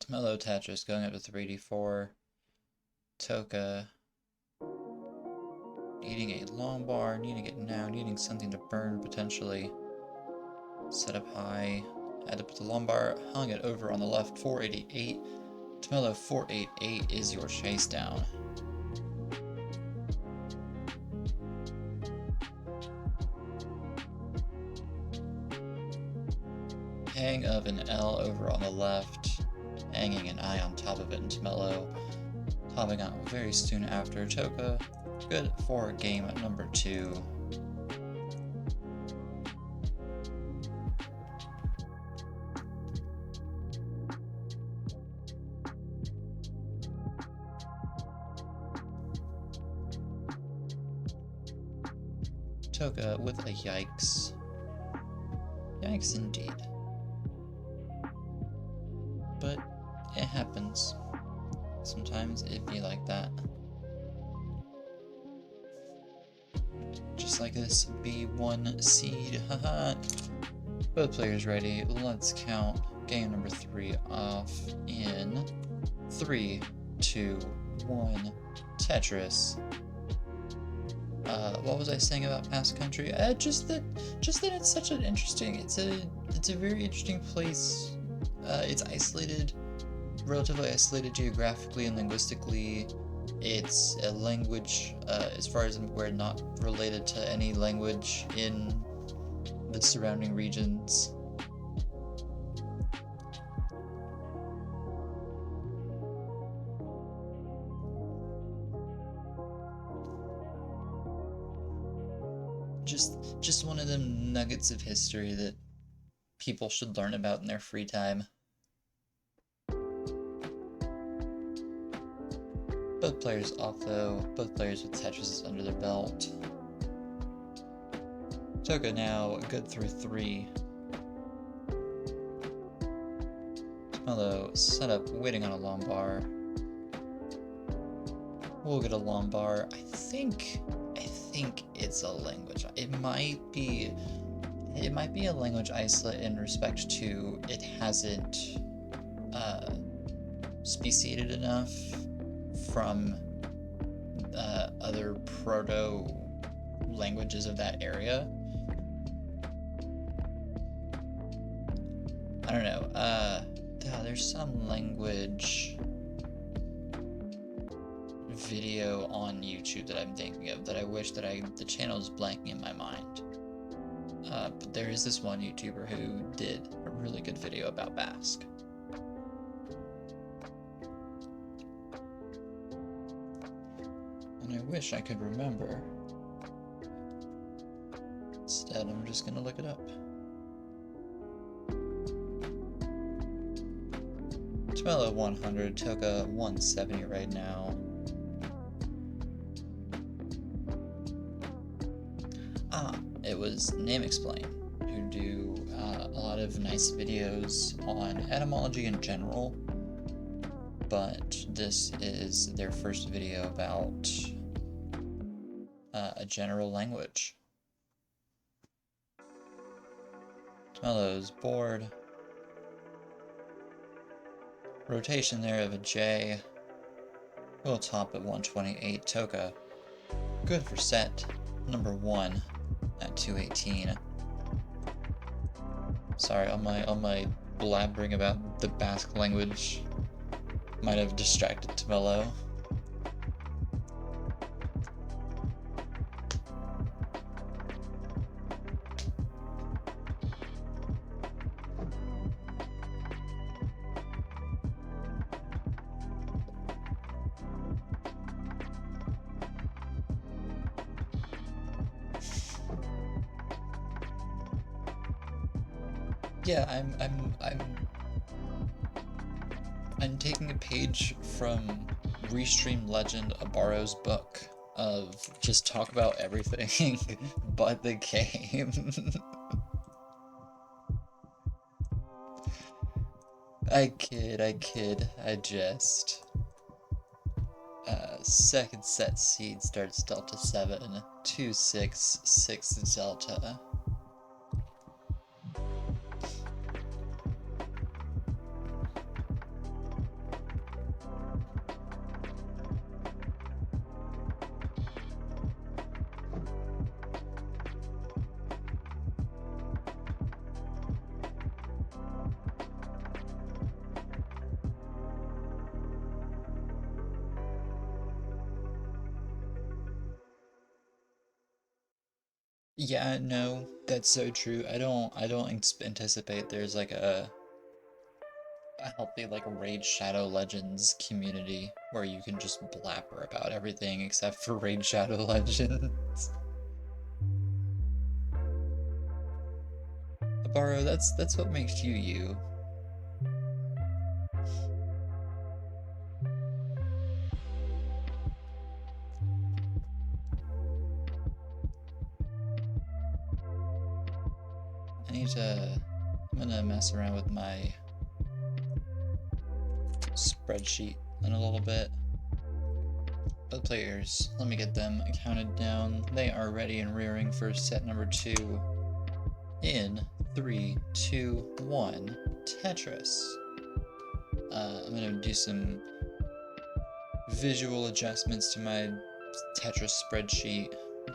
Tomello Tetris going up to 384. Toka needing a long bar, needing it now, needing something to burn potentially. Set up high. Had to put the long bar, hung it over on the left, 488. Tomello 488 is your chase down. Hang of an L over on the left, hanging an I on top of it, and Tomello topping out very soon after. Toka good for game number 2. Toka with a yikes. Yikes indeed. But it happens. Sometimes it be like that. Just like this B1 seed, haha. Both players ready. Let's count game number 3 off in 3, 2, 1. Tetris. What was I saying about Past Country? Just that it's such an interesting. It's a very interesting place. It's isolated, relatively isolated geographically and linguistically. It's a language, as far as I'm aware, not related to any language in the surrounding regions. Just one of them nuggets of history that people should learn about in their free time. Both players off though, both players with Tetris under their belt. Toka now good through 3. Mello set up waiting on a long bar. We'll get a long bar. I think it's a language. It might be a language isolate in respect to it hasn't speciated enough from other proto languages of that area. I don't know. There's some language video on YouTube that I'm thinking of that I wish that the channel is blanking in my mind. But there is this one YouTuber who did a really good video about Basque. And I wish I could remember. Instead, I'm just gonna look it up. Mello 100, Toka 170 right now. It was Name Explain, who do a lot of nice videos on etymology in general, but this is their first video about a general language. Mello's bored. Rotation there of a J. We'll top at 128. Toka. Good for set number 1 at 218. Sorry, all my blabbering about the Basque language might have distracted Tomello. Yeah, I'm taking a page from Restream Legend Abaro's book of just talk about everything but the game. I kid, I jest. Second set seed starts Delta 7, 2, 6, 6 Delta. Yeah, no, that's so true. I don't anticipate there's like a healthy like Raid Shadow Legends community where you can just blabber about everything except for Raid Shadow Legends. Abaro, that's what makes you you. I'm gonna mess around with my spreadsheet in a little bit. Both players, let me get them counted down. They are ready and rearing for set number 2 in 3, 2, 1, Tetris. I'm gonna do some visual adjustments to my Tetris spreadsheet.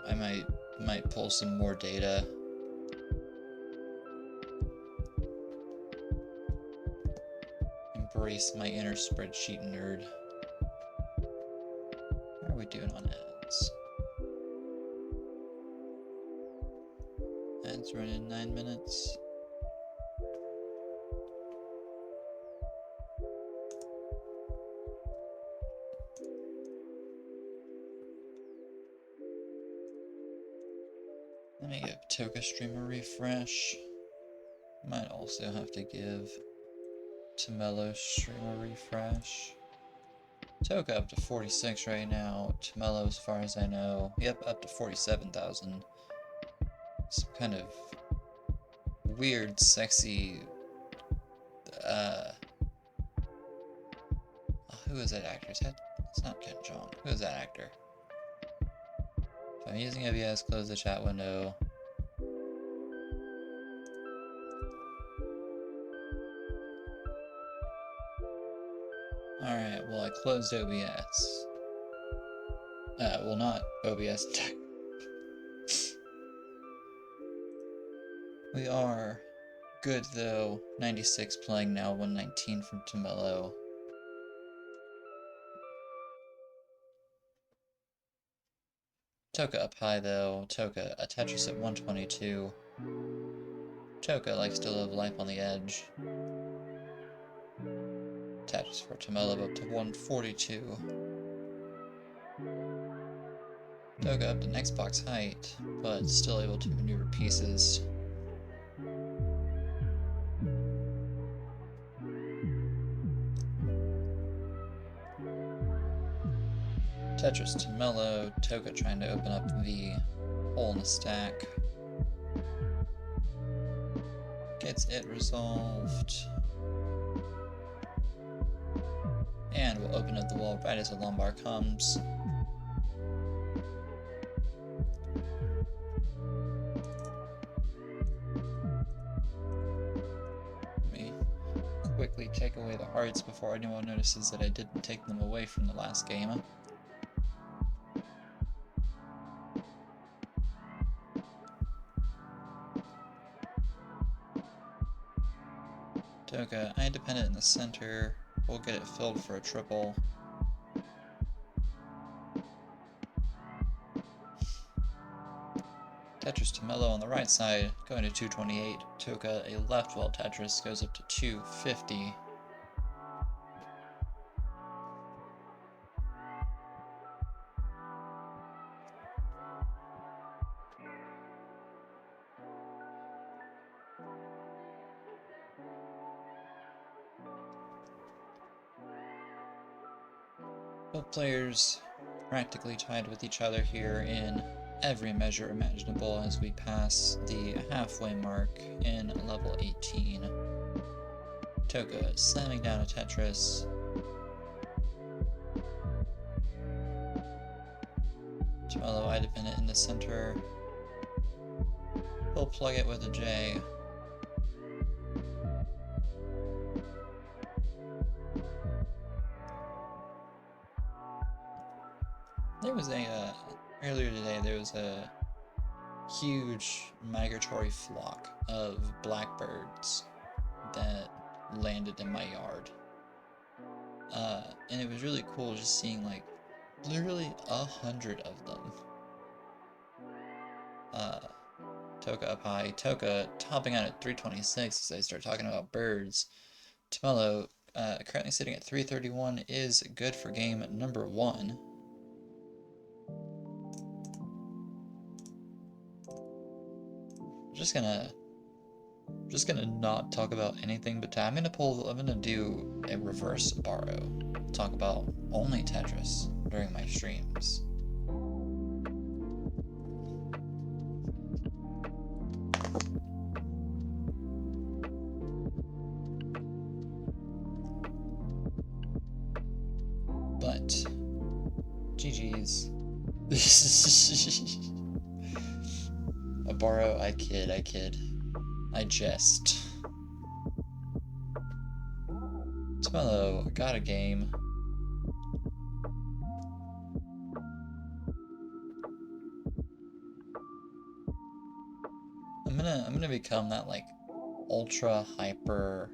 I might pull some more data. Embrace my inner spreadsheet nerd. How are we doing on ads? Ads running 9 minutes. Let me give Toka stream a refresh. Might also have to give Tomello stream a refresh. Toka up to 46 right now. Tomello, as far as I know, yep, up to 47,000. Some kind of weird, sexy, who is that actor? It's not Ken Jeong. Who is that actor? If I'm using OBS, close the chat window. Alright, well I closed OBS. Well not OBS. We are good though. 96 playing now, 119 from Tomello. Toka up high though. Toka, a Tetris at 122. Toka likes to live life on the edge. Tetris for Tomello up to 142. Toka up to next box height, but still able to maneuver pieces. Tetris Tomello, Toka trying to open up the hole in the stack. Gets it resolved. And we'll open up the wall right as the lumbar comes. Let me quickly take away the hearts before anyone notices that I didn't take them away from the last game. Toka, independent in the center. We'll get it filled for a triple. Tetris Tomello on the right side, going to 228. Toka, a left wall Tetris, goes up to 250. Both players practically tied with each other here in every measure imaginable as we pass the halfway mark in level 18. Toka slamming down a Tetris. Tomello independent in the center. He'll plug it with a J. There was a, earlier today, there was a huge migratory flock of blackbirds that landed in my yard. And it was really cool just seeing, like, literally 100 of them. Toka up high. Toka topping out at 326 as I start talking about birds. Tomello, currently sitting at 331, is good for game number 1. Just gonna not talk about anything but I'm gonna do a reverse borrow. Talk about only Tetris during my streams. But GG's. A borrow, I kid. I jest. Tomello, got a game. I'm gonna become that, like, ultra hyper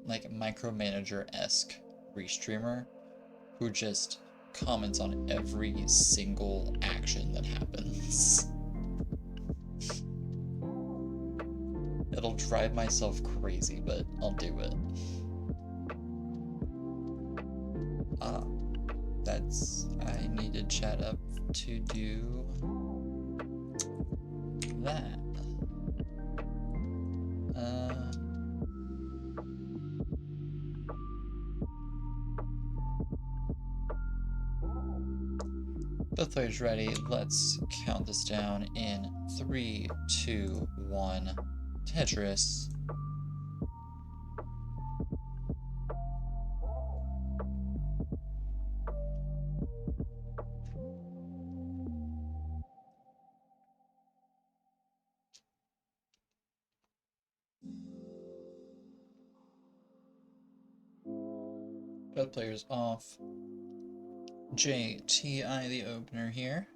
like micromanager-esque restreamer who just comments on every single action that happens. It'll drive myself crazy, but I'll do it. I needed chat up to do that. Both players ready. Let's count this down in 3, 2, 1. Tetris. Both players off. JTI the opener here.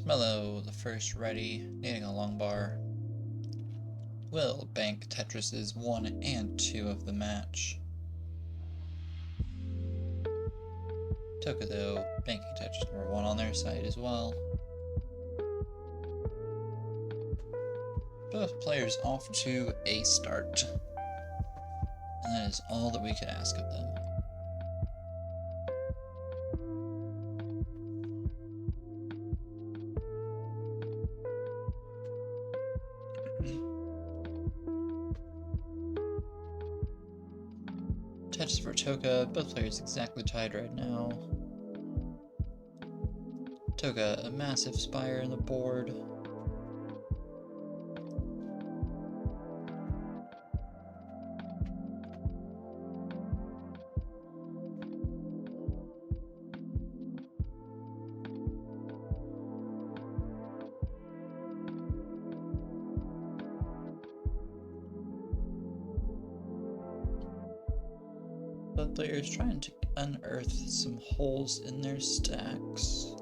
Mello, the first ready, needing a long bar. Will bank Tetris's 1 and 2 of the match. Toka, though, banking Tetris number 1 on their side as well. Both players off to a start. And that is all that we could ask of them. Tetris for Toka, both players exactly tied right now. Toka, a massive spire in the board. Both players trying to unearth some holes in their stacks.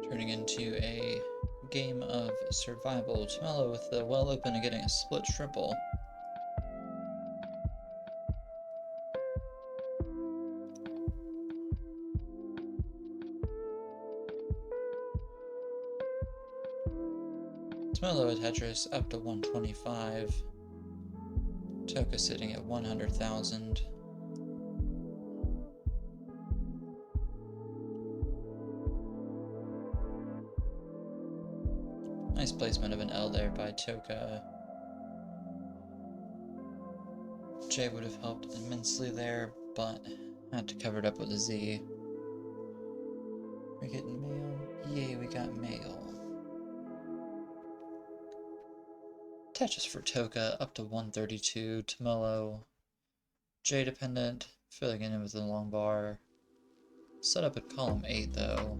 Turning into a game of survival. Mello with the well open and getting a split triple. Mello at Tetris up to 125. Toka sitting at 100,000. Nice placement of an L there by Toka. J would have helped immensely there, but had to cover it up with a Z. We're getting mail? Yay, we got mail. Tetris for Toka up to 132. Tomillo. J dependent, filling in with a long bar. Set up at column 8 though.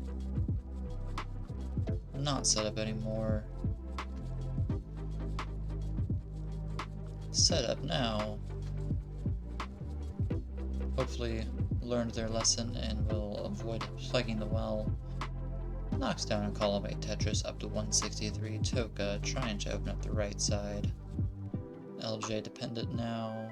Not set up anymore. Set up now. Hopefully learned their lesson and will avoid plugging the well. Knocks down a column 8 Tetris up to 163. Toka trying to open up the right side. LJ dependent now.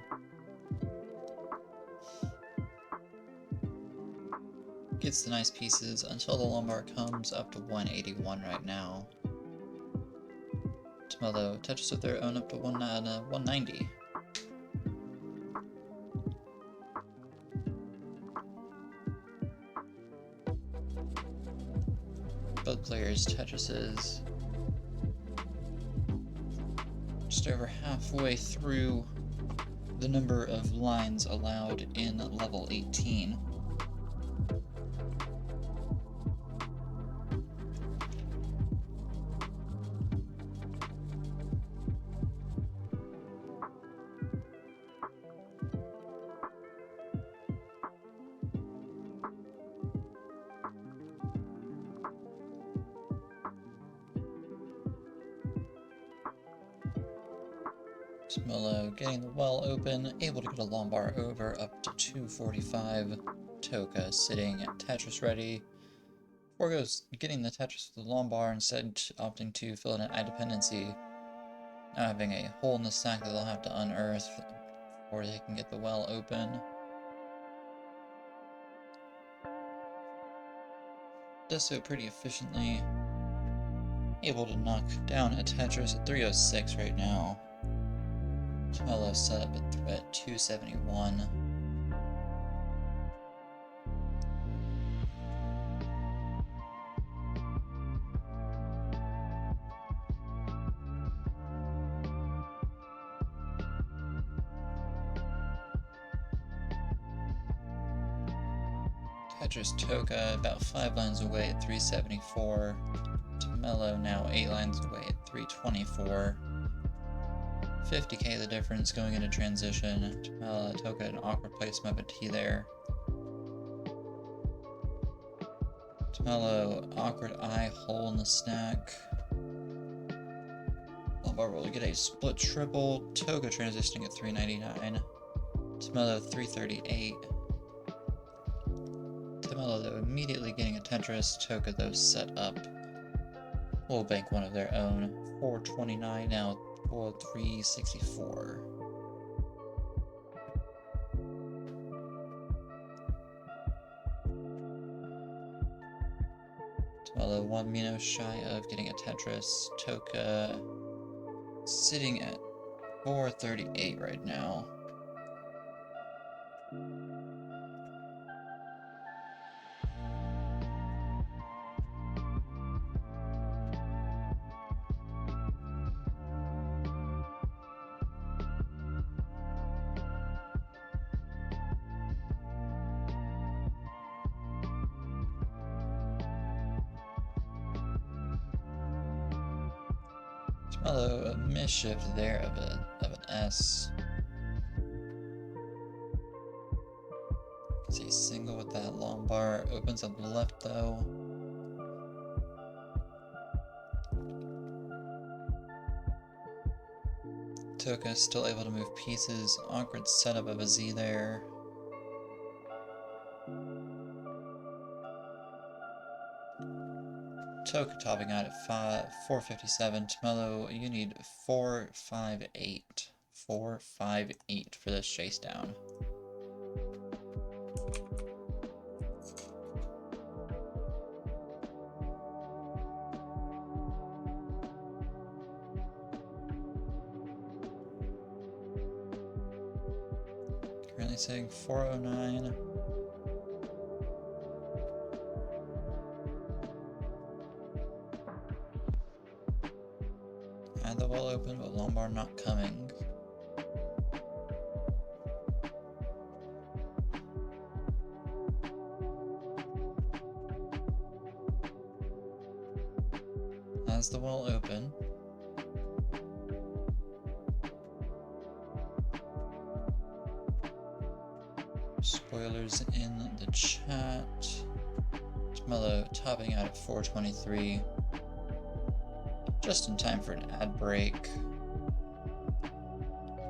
Gets the nice pieces until the lumbar comes up to 181 right now. Tomillo touches with their own up to 190. Both players Tetrises. Just over halfway through the number of lines allowed in level 18. Tomillo getting the well open, able to get a long bar over up to 245. Toka sitting Tetris ready Forgoes getting the Tetris with the Lombar, instead opting to fill in an eye dependency. Now having a hole in the stack that they'll have to unearth before they can get the well open. Does so pretty efficiently. Able to knock down a Tetris at 306 right now. Tomelo set up at 271. Tetris Toka about 5 lines away at 374. Tomelo now 8 lines away at 324. 50k the difference going into transition. Tomelo, Toka, an awkward placement of a T there. Tomelo, awkward eye hole in the stack. Lombar will get a split triple. Toka transitioning at 399. Tomelo 338. Tomelo though immediately getting a Tetris. Toka though set up. Will bank one of their own. 429 now. 364. Tomelo 1 Mino shy of getting a Tetris. Toka sitting at 438 right now. Tomelo, a misshift there of an S. Gets a single with that long bar. Opens up left though. Toka still able to move pieces. Awkward setup of a Z there. Toka topping out at 457. Tomelo, you need 458. 458 for this chase down. Currently saying 409. Had the well open, but Lombar not coming. Has the well open. Spoilers in the chat. Tomelo topping out at 423. Just in time for an ad break.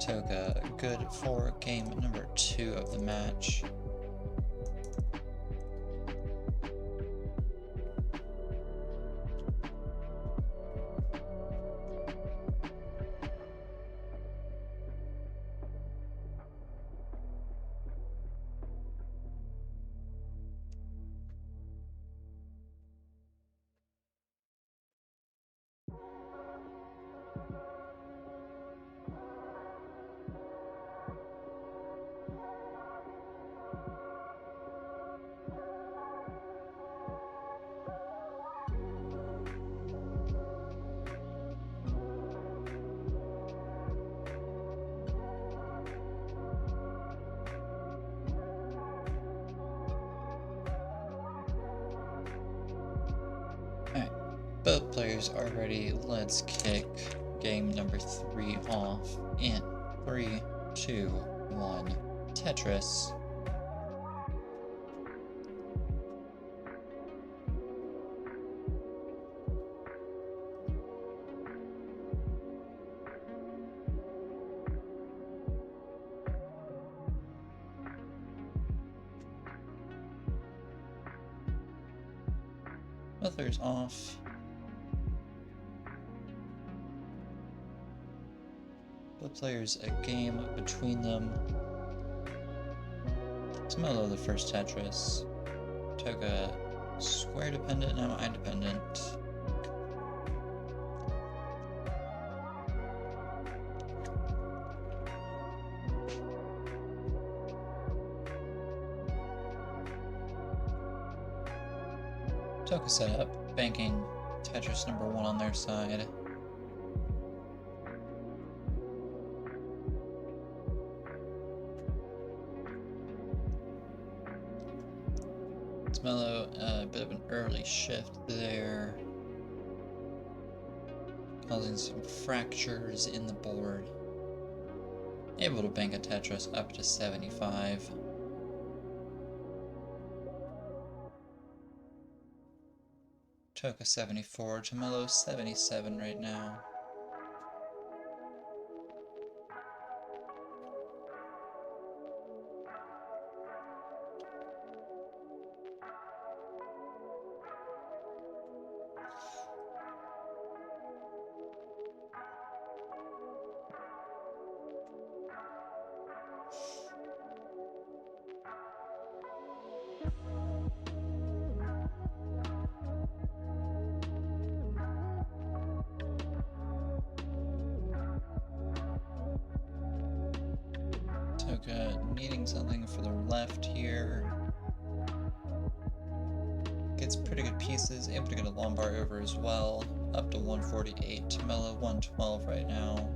Toka good for game number 2 of the match. Both players are ready. Let's kick game number 3 off in 3, 2, 1. Tetris. Both players off. Both players a game between them. Smello the first Tetris. Toka square dependent, now eye dependent. Toka set up, banking Tetris number 1 on their side. Mellow, a bit of an early shift there, causing some fractures in the board. Able to bank a Tetris up to 75. Toka 74, Mellow 77 right now. Toka needing something for the left here. Gets pretty good pieces, able to get a Lombard over as well. Up to 148, Tamela 112 right now.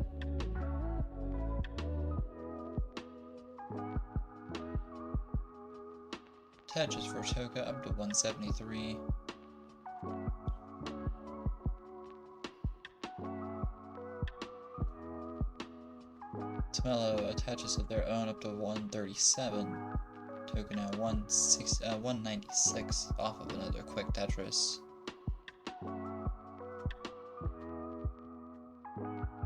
Attaches for Toka up to 173. Tamello attaches of their own up to 137. Toka now 196 off of another quick Tetris.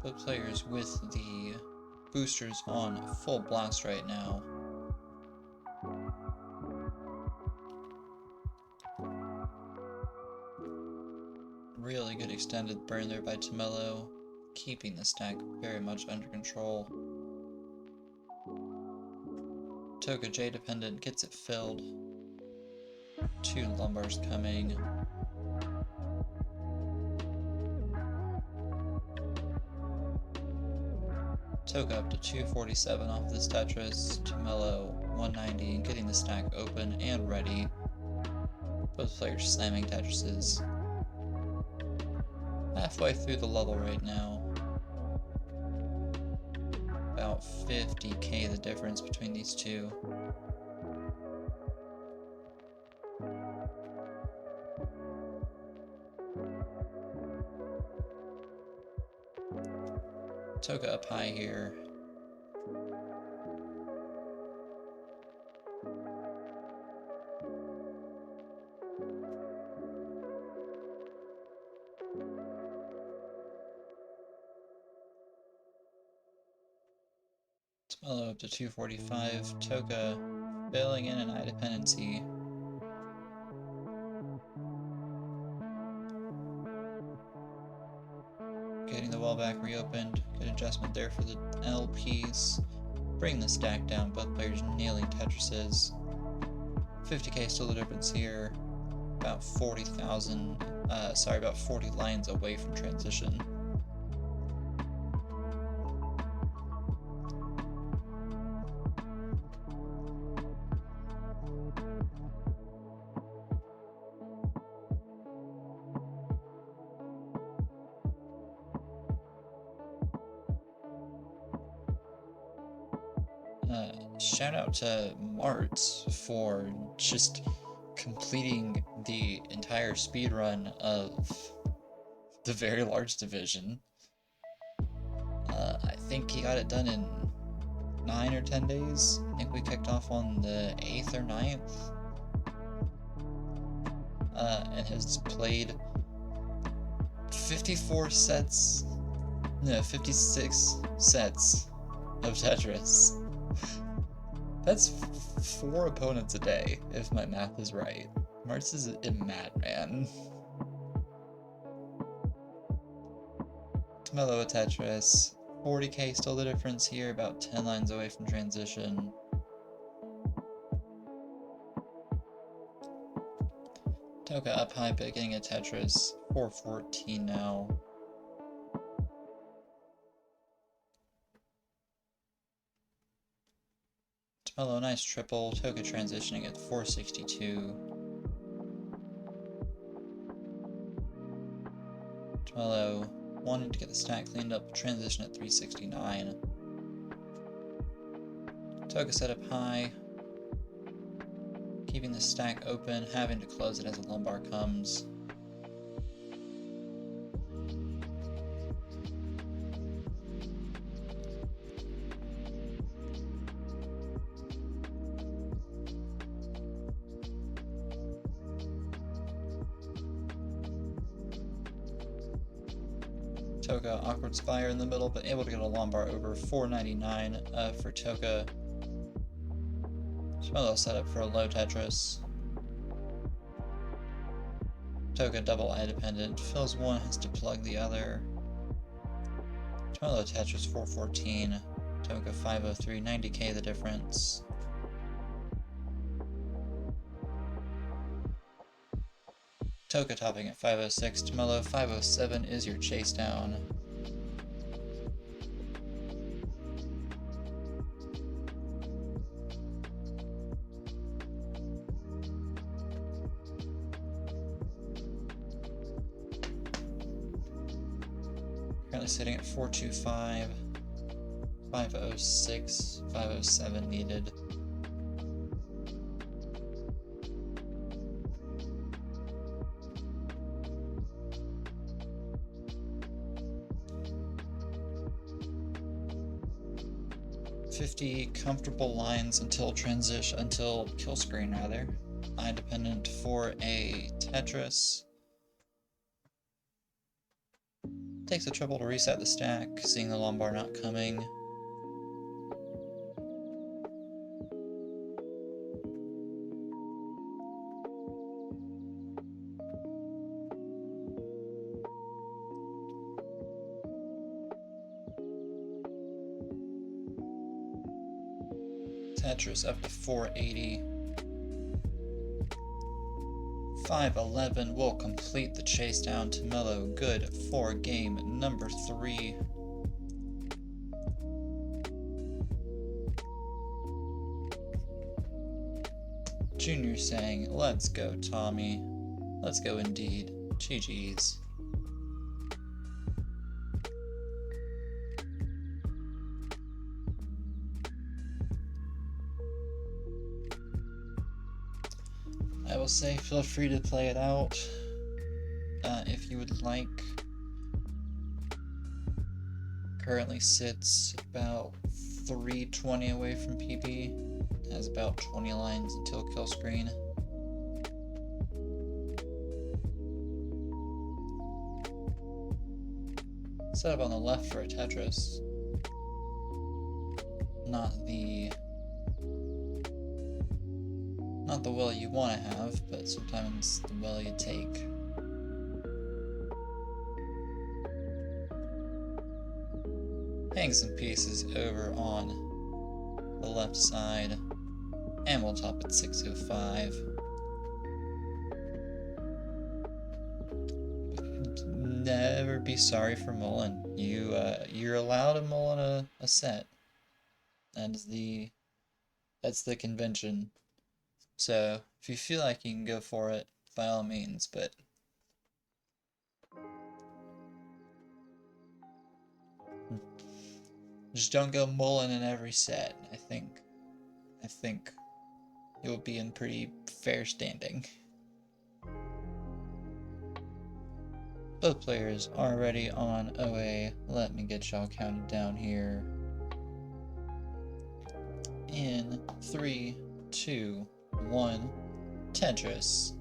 Both players with the boosters on full blast right now. Really good extended burn there by Tamello, keeping the stack very much under control. Toka J dependent gets it filled. 2 Lombards coming. Toka up to 247 off this Tetris. Tamello 190 and getting the stack open and ready. Both players slamming Tetrises. Halfway through the level right now. About 50k the difference between these two. Toka up high here. Tamello up to 245. Toka filling in an eye dependency. Getting the wall back reopened. Good adjustment there for the L piece. Bring the stack down. Both players nailing Tetrises. 50k still the difference here. About 40,000. About 40 lines away from transition. Shout out to Martz for just completing the entire speedrun of the very large division. I think he got it done in 9 or 10 days. I think we kicked off on the 8th or 9th. And has played 56 sets of Tetris. That's 4 opponents a day, if my math is right. Martz is a madman. Tomelo with Tetris. 40k still the difference here, about 10 lines away from transition. Toka up high, but getting a Tetris. 414 now. Tomelo, nice triple. Toka transitioning at 462. Tomelo wanted to get the stack cleaned up, transition at 369. Toka set up high, keeping the stack open, having to close it as a lumbar comes. Toka, awkward spire in the middle, but able to get a lumbar over 499 for Toka. Tomelo set up for a low Tetris. Toka double eye dependent, fills one, has to plug the other. Tomelo Tetris 414, Toka 503, 90k the difference. Toka topping at 506, Tomelo 507 is your chase down. Currently sitting at 425, 506, 507 needed. Comfortable lines until kill screen rather. Eye dependent for a Tetris. Takes a triple to reset the stack, seeing the lumbar not coming. Tetris up to 480. 511 will complete the chase down. Tomelo good for game number 3. Junior saying, "Let's go, Tommy. Let's go indeed. GG's." I will say, feel free to play it out if you would like. Currently sits about 320 away from PB. Has about 20 lines until kill screen. Set up on the left for a Tetris. Not the will you want to have, but sometimes the will you take. Hang some pieces over on the left side, and we'll top at 605. Never be sorry for mulling. You're allowed to mull on a set. That's the convention. So if you feel like you can go for it, by all means, but just don't go mulling in every set. I think you'll be in pretty fair standing. Both players are already on OA. Let me get y'all counted down here. In 3, 2, 1, Tetris.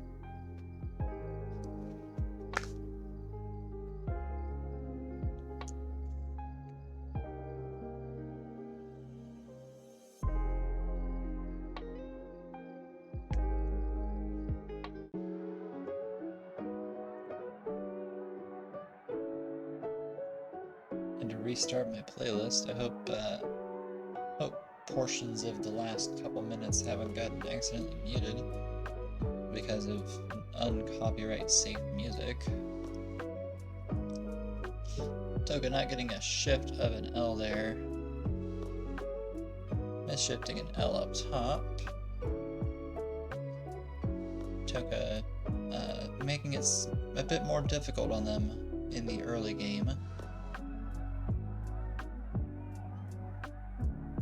And to restart my playlist, I hope portions of the last couple minutes haven't gotten accidentally muted because of uncopyright safe music. Toka not getting a shift of an L there. Misshifting an L up top. Toka making it a bit more difficult on them in the early game.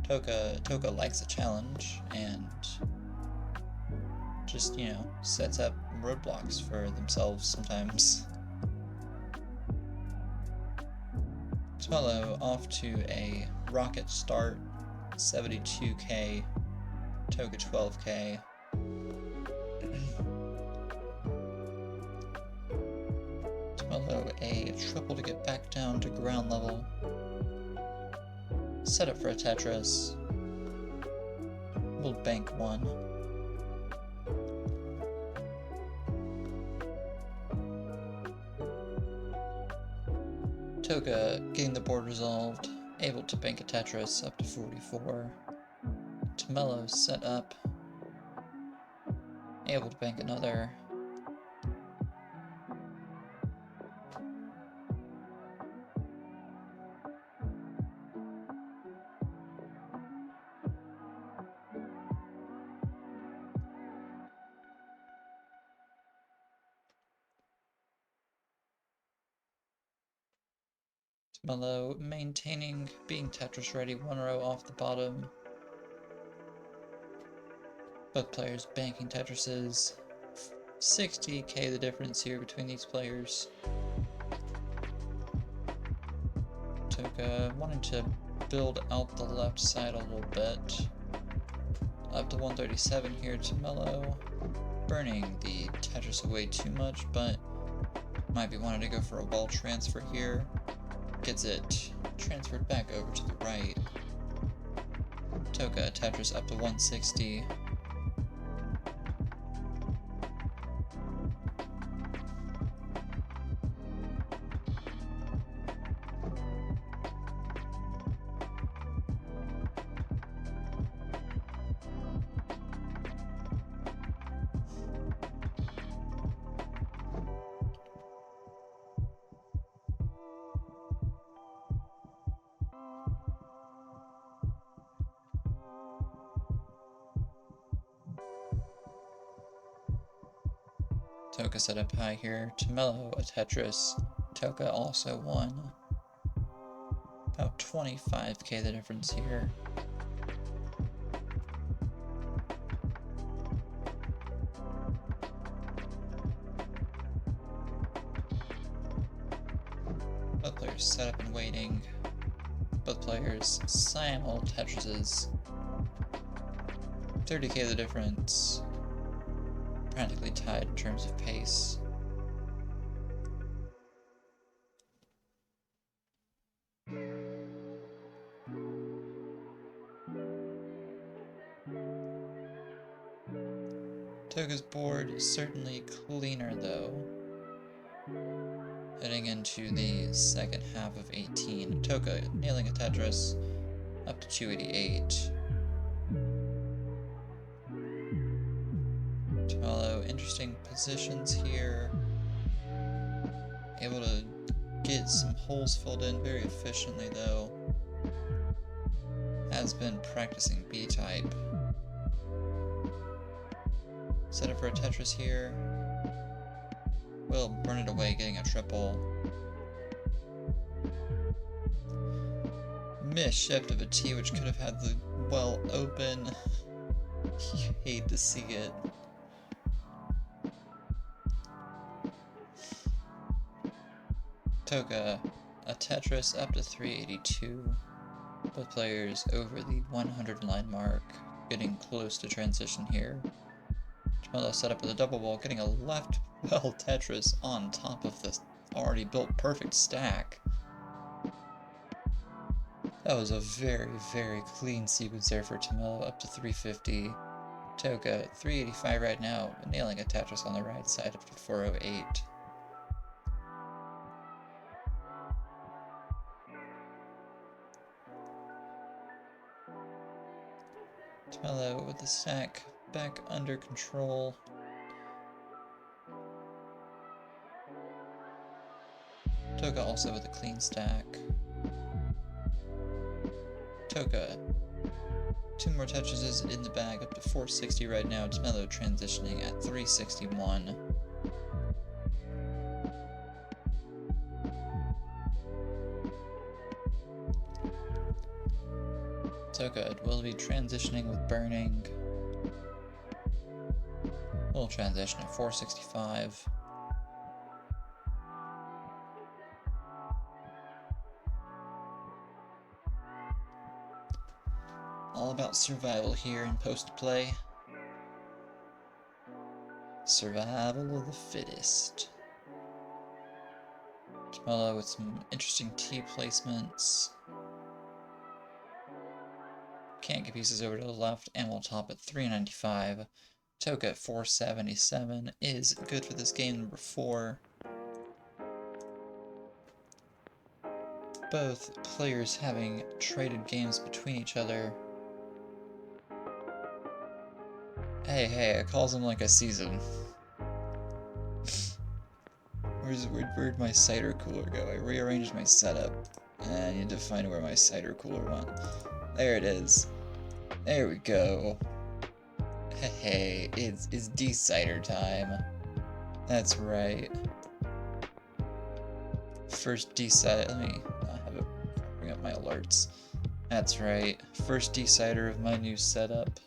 Toka likes a challenge and just, you know, sets up roadblocks for themselves sometimes. Tomelo off to a rocket start, 72k, Toka 12k. Tomelo a triple to get back down to ground level. Set up for a Tetris. We'll bank one. Toka getting the board resolved, able to bank a Tetris up to 44. Tomelo set up, able to bank another. Tomelo maintaining, being Tetris ready, one row off the bottom. Both players banking Tetrises. 60k the difference here between these players. Toka wanting to build out the left side a little bit. Up to 137 here, Tomelo burning the Tetris away too much, but might be wanting to go for a wall transfer here. Gets it transferred back over to the right. Toka Tetris up to 160. Toka set up high here. Tomelo a Tetris. Toka also won. About 25k the difference here. Both players set up and waiting. Both players simul Tetrises. 30k the difference. Practically tied in terms of pace. Toka's board is certainly cleaner though. Heading into the second half of 18. Toka nailing a Tetris up to 288. Tomelo, interesting positions here. Able to get some holes filled in very efficiently though. Has been practicing B-type. Set up for a Tetris here. Will burn it away, getting a triple. Missed shift of a T, which could have had the well open. You hate to see it. Toka, a Tetris up to 382. Both players over the 100 line mark, getting close to transition here. Tomelo set up with a double wall, getting a left well Tetris on top of this already built perfect stack. That was a very, very clean sequence there for Tomelo, up to 350. Toka at 385 right now, nailing a Tetris on the right side up to 408. Hello with the stack back under control. Toka also with a clean stack. Toka. 2 more touches is in the bag, up to 460 right now. Mellow transitioning at 361. Toka will be transitioning with burning. We'll transition at 465. All about survival here in post-play. Survival of the fittest. Mellow with some interesting T placements. Can't get pieces over to the left, and we'll top at 395. Toka at 477 is good for this game number 4. Both players having traded games between each other. Hey, I calls him like I sees him. Where'd my cider cooler go? I rearranged my setup, and I need to find where my cider cooler went. There it is. There we go. Hey, it's de-cider time. That's right. First de-cider. Let me have it bring up my alerts. That's right. First de-cider of my new setup.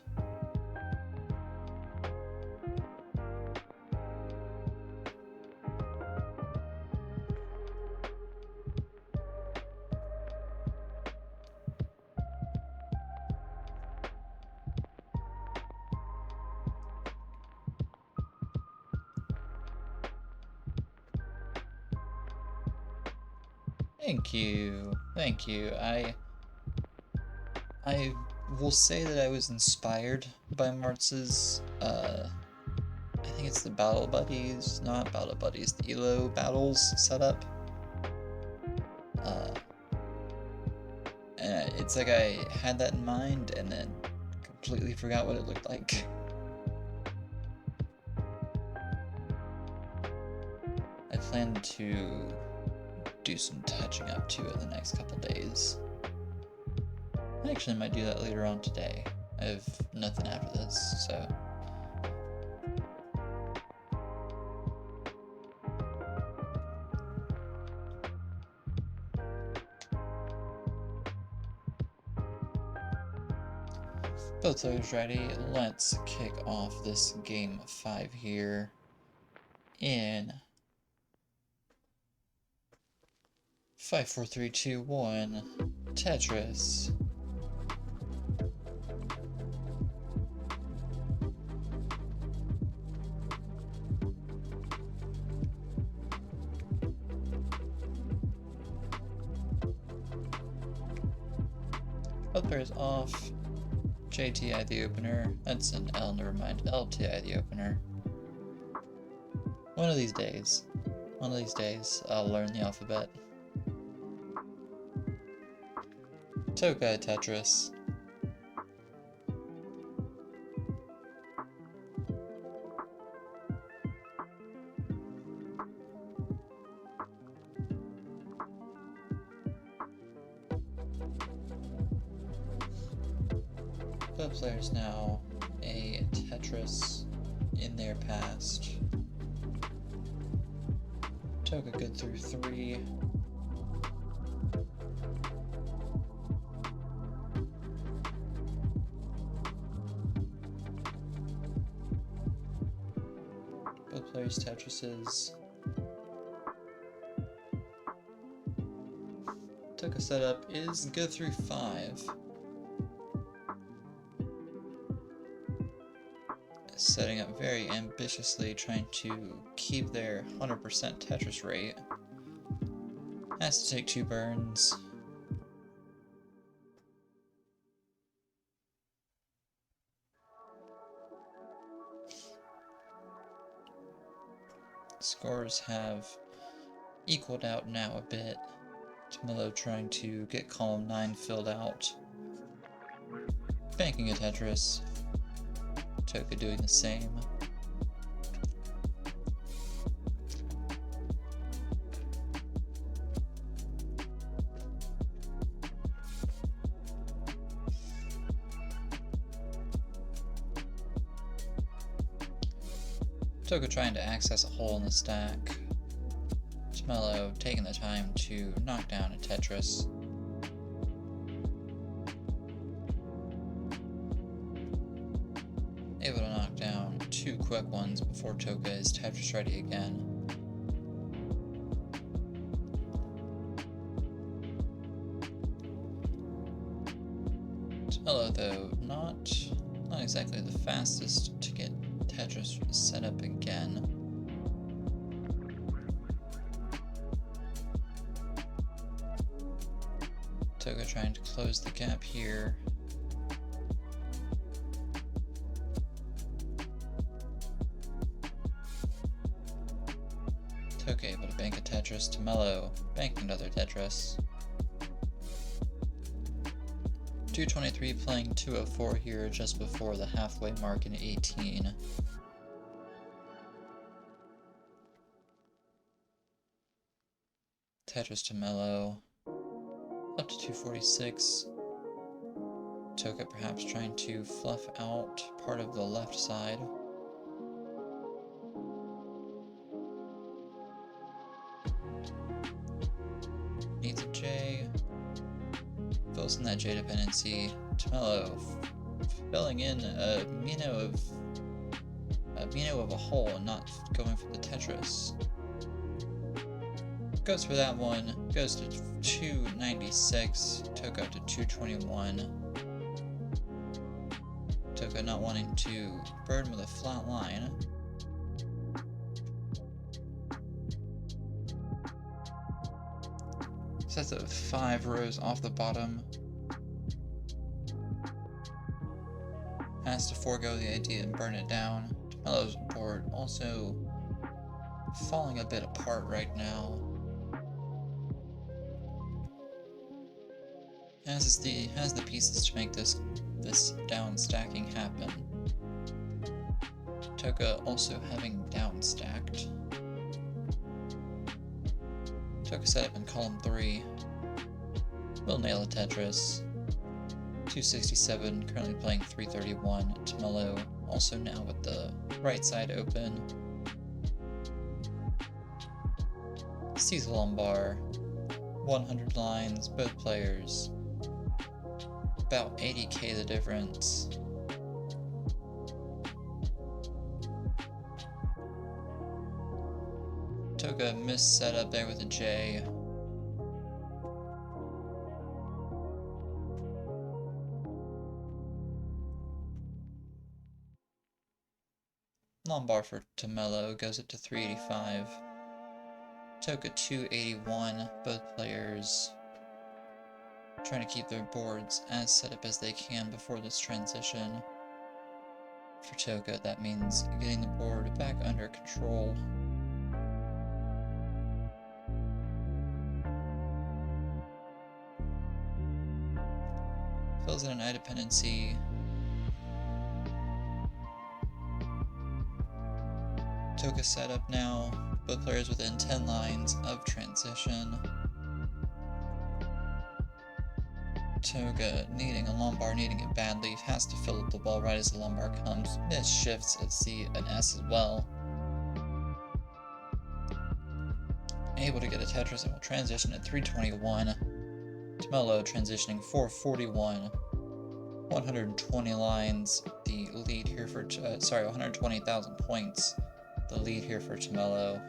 Thank you. I will say that I was inspired by Martz's, I think it's the Battle Buddies, not Battle Buddies, the ELO Battles setup. And it's like I had that in mind and then completely forgot what it looked like. I plan to do some touching up to it the next couple days. I actually might do that later on today. I have nothing after this, so. Both players ready. Let's kick off this game 5 here in 5, 4, 3, 2, 1. Tetris. Both players off. JTI the opener. That's an L, never mind. LTI the opener. One of these days, I'll learn the alphabet. Toka Tetris. Both players now a Tetris in their past. Toka good through 3. Both players Tetrises. Toka setup is good through 5. Setting up very ambitiously, trying to keep their 100% Tetris rate. Has to take 2 burns. Scores have equaled out now a bit. Tomillo trying to get column 9 filled out. banking a Tetris. Toka doing the same. Toka trying to access a hole in the stack. Mello taking the time to knock down a Tetris. Able to knock down 2 quick ones before Toka is Tetris ready again. Mello, though, not exactly the fastest to get Tetris set up again. Toka trying to close the gap here. Toka able to bank a Tetris to Mello, banking another Tetris. 223 playing 204 here just before the halfway mark in 18. Tetris to Mello. Up to 246. Toka perhaps trying to fluff out part of the left side. Needs a J. Fills in that J dependency. Mello filling in a Mino of a hole and not going for the Tetris. Goes for that one, goes to 296, Toka up to 221. Toka not wanting to burn with a flat line. Sets of 5 rows off the bottom. Has to forego the idea and burn it down. Mello's board also falling a bit apart right now. Has the pieces to make this down stacking happen. Toka also having down stacked. Toka set up in column 3. Will nail a Tetris. 267, currently playing 331. Mello also now with the right side open. Sees a lumbar. 100 lines, both players. About 80k the difference. Toka missed setup there with a J. Lumbar for Mello goes up to 385. Toka 281, both players trying to keep their boards as set up as they can before this transition. For Toka, that means getting the board back under control. Fills in an I dependency. Toka set up now, both players within 10 lines of transition. Toka needing a lumbar, needing it badly, has to fill up the ball right as the lumbar comes. Miss shifts at C and S as well. Able to get a Tetris and will transition at 321. Mello transitioning 441. 120 lines, the lead here for, 120,000 points. The lead here for Mello.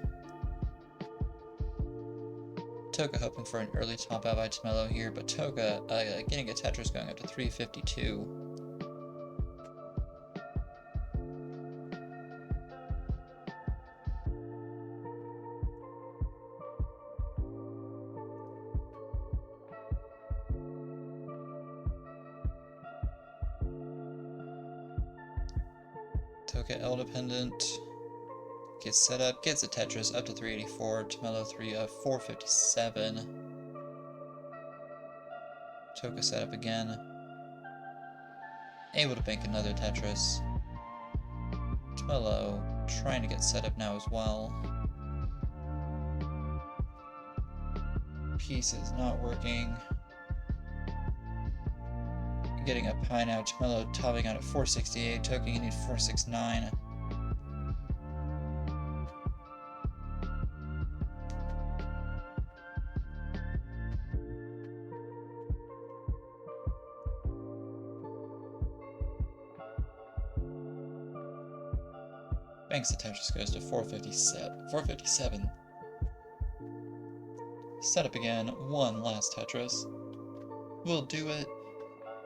Toka hoping for an early top out by Mello here, but Toka getting a Tetris going up to 352. Toka L dependent. Gets set up, gets a Tetris up to 384, Mello 457. Toka set up again. able to bank another Tetris. Tomillo trying to get set up now as well. Piece is not working. Getting up high now. Tomillo topping out at 468. Toka, you need 469. Banks the Tetris goes to 457. Set up again. One last Tetris. We'll do it.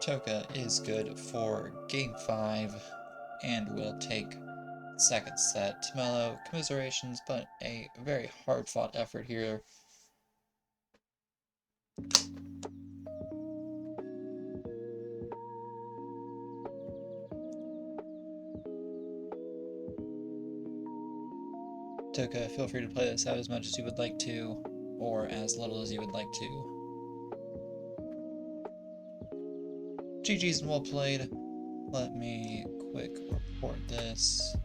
Toka is good for game 5, and we'll take second set. Tomillo, commiserations, but a very hard-fought effort here. Toka, feel free to play this out as much as you would like to, or as little as you would like to. GG's and well played. Let me quick report this.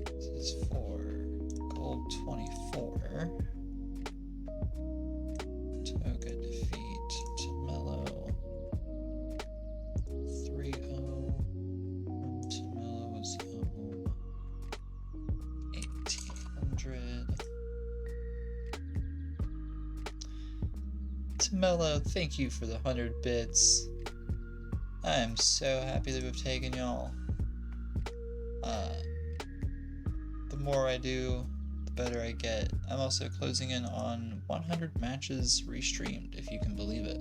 This is for gold 24. Toka defeat Tomillo 3-0. Tomillo was home 1800. Tomillo, thank you for the 100 bits. I am so happy that we've taken y'all. The more I do, the better I get. I'm also closing in on 100 matches restreamed, if you can believe it.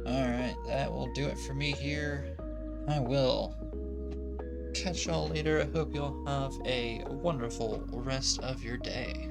Alright, that will do it for me here. I will catch y'all later. I hope y'all have a wonderful rest of your day.